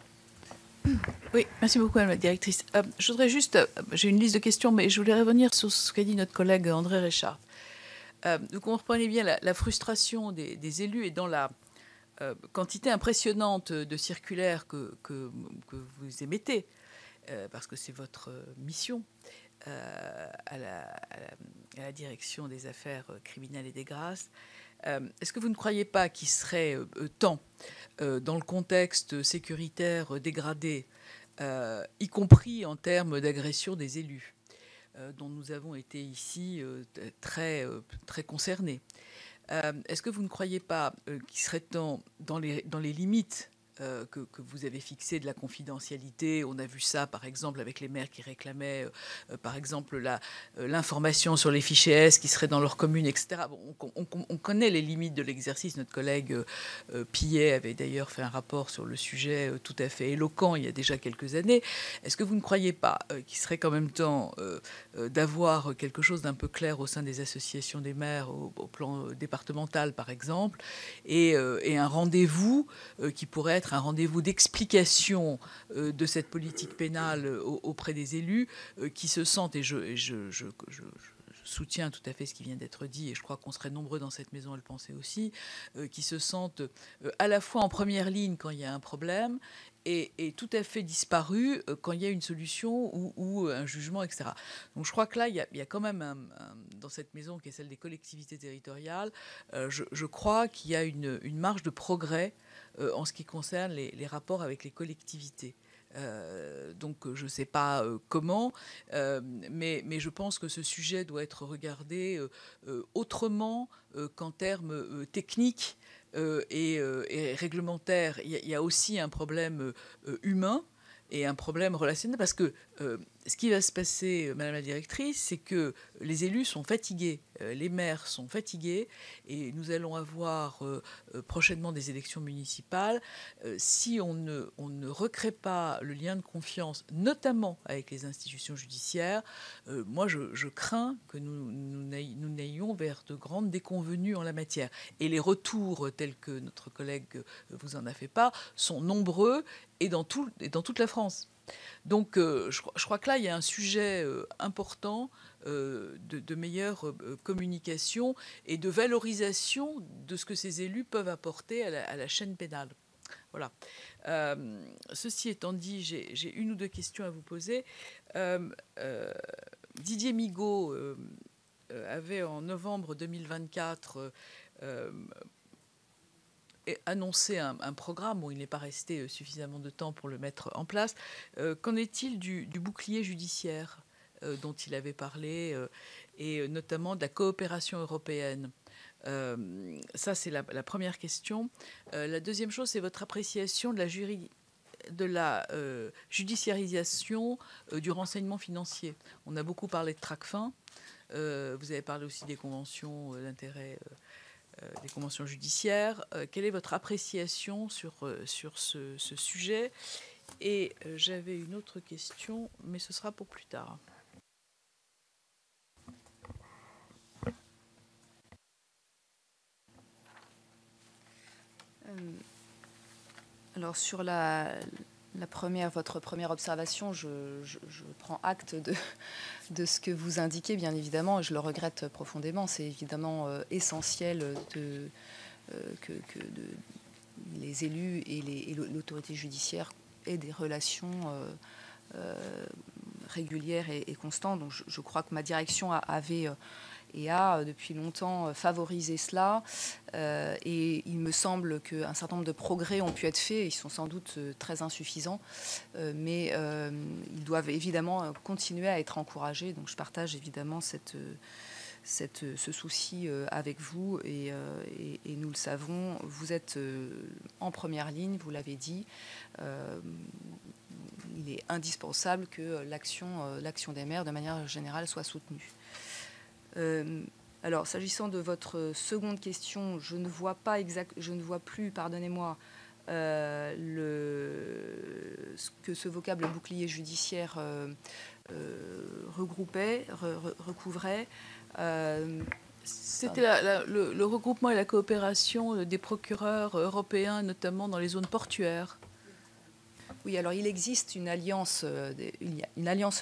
Oui, merci beaucoup, Madame la directrice. Je voudrais juste, j'ai une liste de questions, mais je voulais revenir sur ce qu'a dit notre collègue André Reichardt. Vous comprenez bien la frustration des élus et dans la quantité impressionnante de circulaires que vous émettez, parce que c'est votre mission à la direction des affaires criminelles et des grâces. Est-ce que vous ne croyez pas qu'il serait temps, dans le contexte sécuritaire dégradé, y compris en termes d'agression des élus, dont nous avons été ici très concernés, est-ce que vous ne croyez pas qu'il serait temps, dans les limites que vous avez fixées de la confidentialité, on a vu ça par exemple avec les maires qui réclamaient par exemple l'information sur les fichiers S qui seraient dans leur commune, etc. Bon, on connaît les limites de l'exercice. Notre collègue Pillet avait d'ailleurs fait un rapport sur le sujet tout à fait éloquent il y a déjà quelques années. Est-ce que vous ne croyez pas qu'il serait quand même temps d'avoir quelque chose d'un peu clair au sein des associations des maires au plan départemental par exemple, et un rendez-vous qui pourrait être un rendez-vous d'explication de cette politique pénale auprès des élus qui se sentent, et je soutiens tout à fait ce qui vient d'être dit, et je crois qu'on serait nombreux dans cette maison à le penser aussi, qui se sentent à la fois en première ligne quand il y a un problème et tout à fait disparu quand il y a une solution ou un jugement, etc. Donc je crois que là, il y a quand même, dans cette maison qui est celle des collectivités territoriales, je crois qu'il y a une marge de progrès en ce qui concerne les rapports avec les collectivités. Donc je ne sais pas comment, mais je pense que ce sujet doit être regardé autrement qu'en termes techniques et réglementaires. Il y a aussi un problème humain et un problème relationnel, parce que ce qui va se passer, Madame la directrice, c'est que les élus sont fatigués, les maires sont fatigués, et nous allons avoir prochainement des élections municipales. Si on ne recrée pas le lien de confiance, notamment avec les institutions judiciaires, moi je crains que nous n'ayons vers de grandes déconvenues en la matière. Et les retours tels que notre collègue vous en a fait part sont nombreux et dans toute la France. Donc je crois que là, il y a un sujet important de meilleure communication et de valorisation de ce que ces élus peuvent apporter à la chaîne pénale. Voilà. Ceci étant dit, j'ai une ou deux questions à vous poser. Didier Migaud avait en novembre 2024 annoncé un programme où il n'est pas resté suffisamment de temps pour le mettre en place. Qu'en est-il du bouclier judiciaire dont il avait parlé, et notamment de la coopération européenne? Ça, c'est la première question. La deuxième chose, c'est votre appréciation de la judiciarisation du renseignement financier. On a beaucoup parlé de Tracfin. Vous avez parlé aussi des conventions d'intérêt, des conventions judiciaires. Quelle est votre appréciation sur ce sujet? Et j'avais une autre question, mais ce sera pour plus tard. Alors sur la votre première observation, je prends acte de ce que vous indiquez, bien évidemment, et je le regrette profondément. C'est évidemment essentiel que les élus et l'autorité judiciaire aient des relations régulières et constantes. Donc je crois que ma direction avait et a depuis longtemps favorisé cela. Et il me semble qu'un certain nombre de progrès ont pu être faits. Ils sont sans doute très insuffisants, mais ils doivent évidemment continuer à être encouragés. Donc je partage évidemment ce souci avec vous. Et nous le savons, vous êtes en première ligne, vous l'avez dit. Il est indispensable que l'action des maires, de manière générale, soit soutenue. Alors, s'agissant de votre seconde question, je ne vois plus, pardonnez-moi, ce que ce vocable bouclier judiciaire recouvrait. C'était le regroupement et la coopération des procureurs européens, notamment dans les zones portuaires. Oui, alors il existe une alliance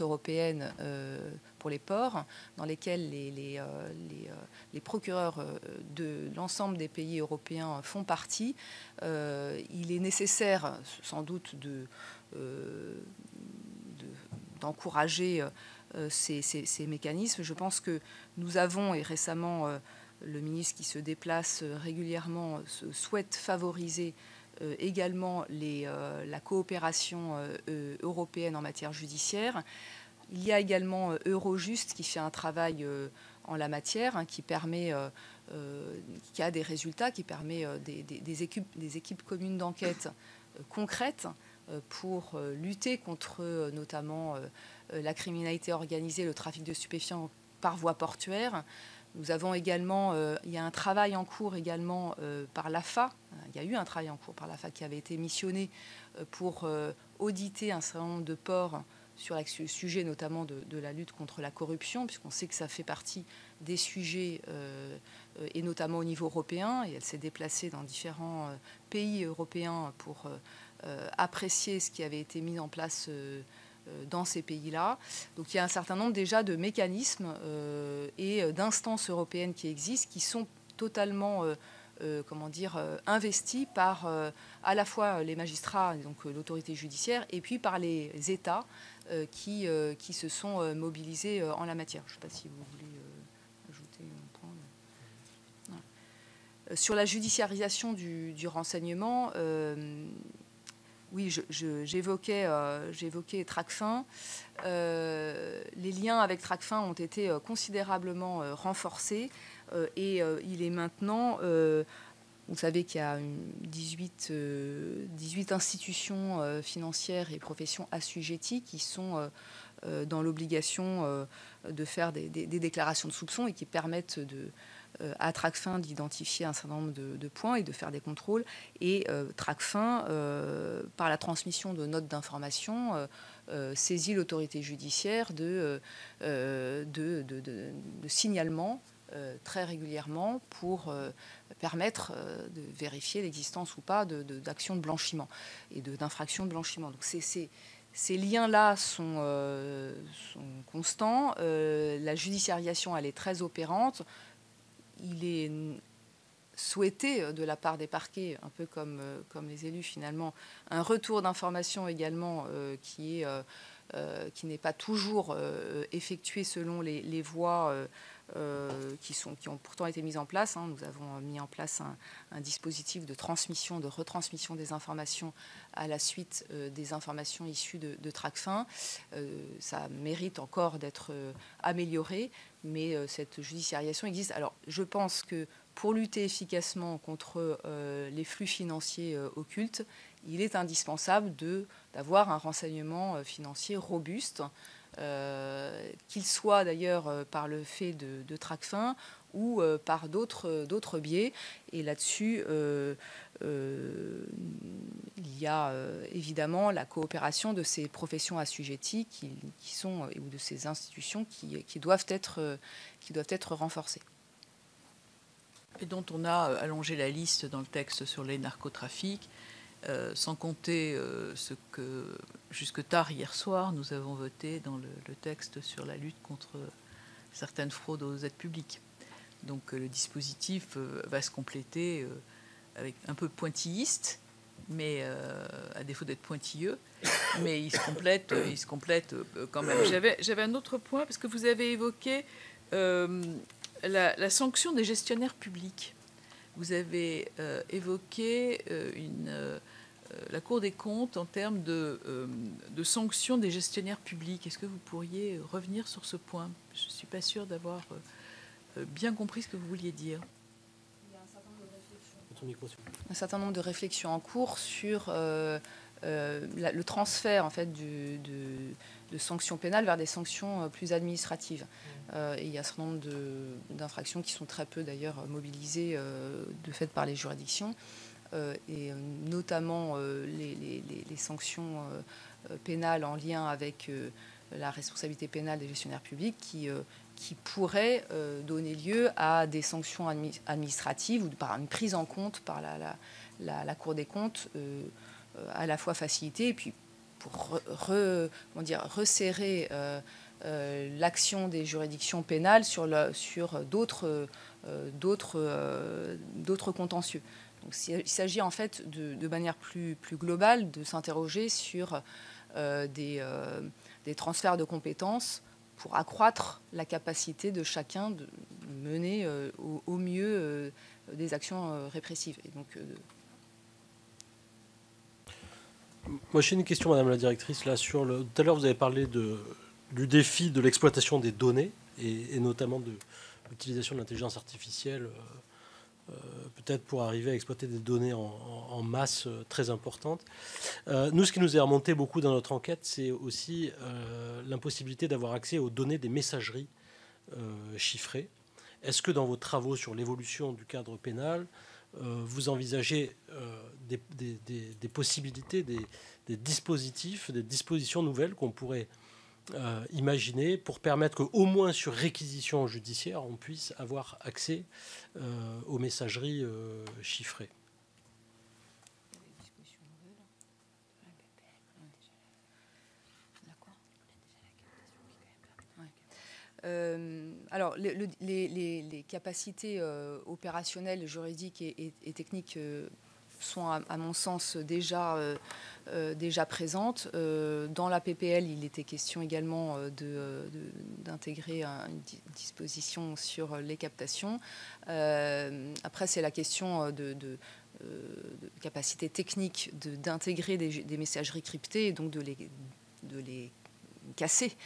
européenne pour les ports, dans lesquels les procureurs de l'ensemble des pays européens font partie. Il est nécessaire, sans doute, d'encourager ces mécanismes. Je pense que nous avons, et récemment, le ministre qui se déplace régulièrement souhaite favoriser également la coopération européenne en matière judiciaire. Il y a également Eurojust qui fait un travail en la matière, qui a des résultats, qui permet des équipes communes d'enquête concrètes pour lutter contre notamment la criminalité organisée, le trafic de stupéfiants par voie portuaire. Nous avons également, il y a un travail en cours également par l'AFA. Il y a eu un travail en cours par l'AFA qui avait été missionné pour auditer un certain nombre de ports sur le sujet notamment de la lutte contre la corruption, puisqu'on sait que ça fait partie des sujets, et notamment au niveau européen. Et elle s'est déplacée dans différents pays européens pour apprécier ce qui avait été mis en place dans ces pays-là. Donc il y a un certain nombre déjà de mécanismes et d'instances européennes qui existent, qui sont totalement investis par à la fois les magistrats, donc l'autorité judiciaire, et puis par les États qui se sont mobilisés en la matière. Je ne sais pas si vous voulez ajouter un point. Voilà. Sur la judiciarisation du renseignement, oui, j'évoquais Tracfin. Les liens avec Tracfin ont été considérablement renforcés et il est maintenant, vous savez qu'il y a 18 institutions financières et professions assujetties qui sont dans l'obligation de faire des déclarations de soupçons et qui permettent à Tracfin d'identifier un certain nombre de points et de faire des contrôles. Et Tracfin, par la transmission de notes d'information, saisit l'autorité judiciaire de signalements très régulièrement pour permettre de vérifier l'existence ou pas d'actions de blanchiment et d'infractions de blanchiment. Donc ces liens-là sont constants. La judiciarisation, elle est très opérante. Il est souhaité de la part des parquets, un peu comme les élus finalement, un retour d'information également qui n'est pas toujours effectué selon les voies qui ont pourtant été mises en place. Nous avons mis en place un dispositif de transmission, de retransmission des informations à la suite des informations issues de Tracfin. Ça mérite encore d'être amélioré, mais cette judiciarisation existe. Alors, je pense que pour lutter efficacement contre les flux financiers occultes, il est indispensable d'avoir un renseignement financier robuste, qu'il soit d'ailleurs par le fait de Tracfin ou par d'autres biais. Et là-dessus, il y a évidemment la coopération de ces professions assujetties qui sont, ou de ces institutions qui doivent être renforcées. Et dont on a allongé la liste dans le texte sur les narcotrafics sans compter ce que, jusque tard hier soir, nous avons voté dans le texte sur la lutte contre certaines fraudes aux aides publiques. Donc le dispositif va se compléter avec un peu pointilliste, mais à défaut d'être pointilleux, mais il se complète quand même. J'avais un autre point, parce que vous avez évoqué la sanction des gestionnaires publics. Vous avez évoqué la Cour des comptes en termes de sanctions des gestionnaires publics. Est-ce que vous pourriez revenir sur ce point? Je ne suis pas sûre d'avoir bien compris ce que vous vouliez dire. Il y a un certain nombre de réflexions en cours sur le transfert en fait, de sanctions pénales vers des sanctions plus administratives. Et il y a un certain nombre d'infractions qui sont très peu d'ailleurs mobilisées de fait par les juridictions. Et notamment les sanctions pénales en lien avec la responsabilité pénale des gestionnaires publics qui pourraient donner lieu à des sanctions administratives ou par une prise en compte par la Cour des comptes à la fois facilitée et puis pour resserrer l'action des juridictions pénales sur d'autres contentieux. Donc, il s'agit en fait de manière plus globale de s'interroger sur des transferts de compétences pour accroître la capacité de chacun de mener au mieux des actions répressives. Et donc, moi, j'ai une question, Madame la Directrice. Là, tout à l'heure, vous avez parlé du défi de l'exploitation des données et notamment de l'utilisation de l'intelligence artificielle peut-être pour arriver à exploiter des données en masse très importantes. Nous, ce qui nous est remonté beaucoup dans notre enquête, c'est aussi l'impossibilité d'avoir accès aux données des messageries chiffrées. Est-ce que dans vos travaux sur l'évolution du cadre pénal, vous envisagez des possibilités, des dispositifs, des dispositions nouvelles qu'on pourrait imaginer pour permettre qu'au moins sur réquisition judiciaire, on puisse avoir accès aux messageries chiffrées? Alors, les capacités opérationnelles, juridiques et techniques sont, à mon sens, déjà présentes. Dans la PPL, il était question également d'intégrer une disposition sur les captations. Après, c'est la question de capacité technique d'intégrer des messageries cryptées et donc de les casser,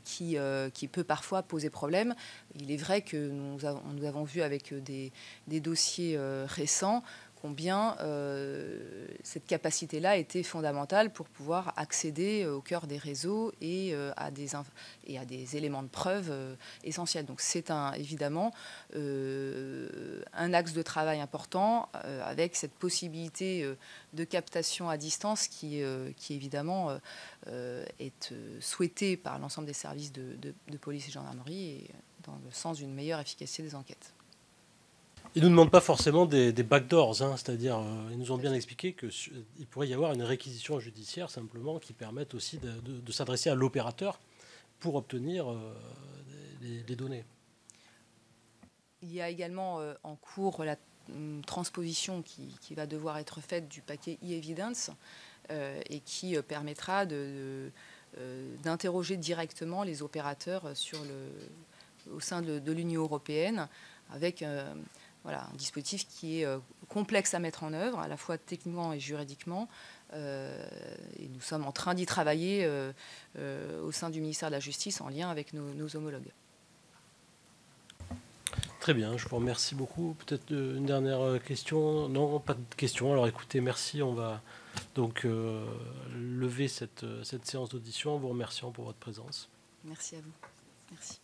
qui peut parfois poser problème. Il est vrai que nous avons vu avec des dossiers récents combien cette capacité-là était fondamentale pour pouvoir accéder au cœur des réseaux et à des éléments de preuve essentiels. Donc c'est évidemment un axe de travail important avec cette possibilité de captation à distance qui évidemment est souhaitée par l'ensemble des services de police et gendarmerie et dans le sens d'une meilleure efficacité des enquêtes. Ils ne nous demandent pas forcément des backdoors, hein, c'est-à-dire ils nous ont bien expliqué qu'il pourrait y avoir une réquisition judiciaire simplement qui permette aussi de s'adresser à l'opérateur pour obtenir les données. Il y a également en cours la transposition qui va devoir être faite du paquet e-evidence et qui permettra d'interroger directement les opérateurs au sein de l'Union européenne avec un dispositif qui est complexe à mettre en œuvre, à la fois techniquement et juridiquement. Et nous sommes en train d'y travailler au sein du ministère de la Justice en lien avec nos homologues. Très bien, je vous remercie beaucoup. Peut-être une dernière question? Non, pas de question. Alors écoutez, merci. On va donc lever cette séance d'audition en vous remerciant pour votre présence. Merci à vous. Merci.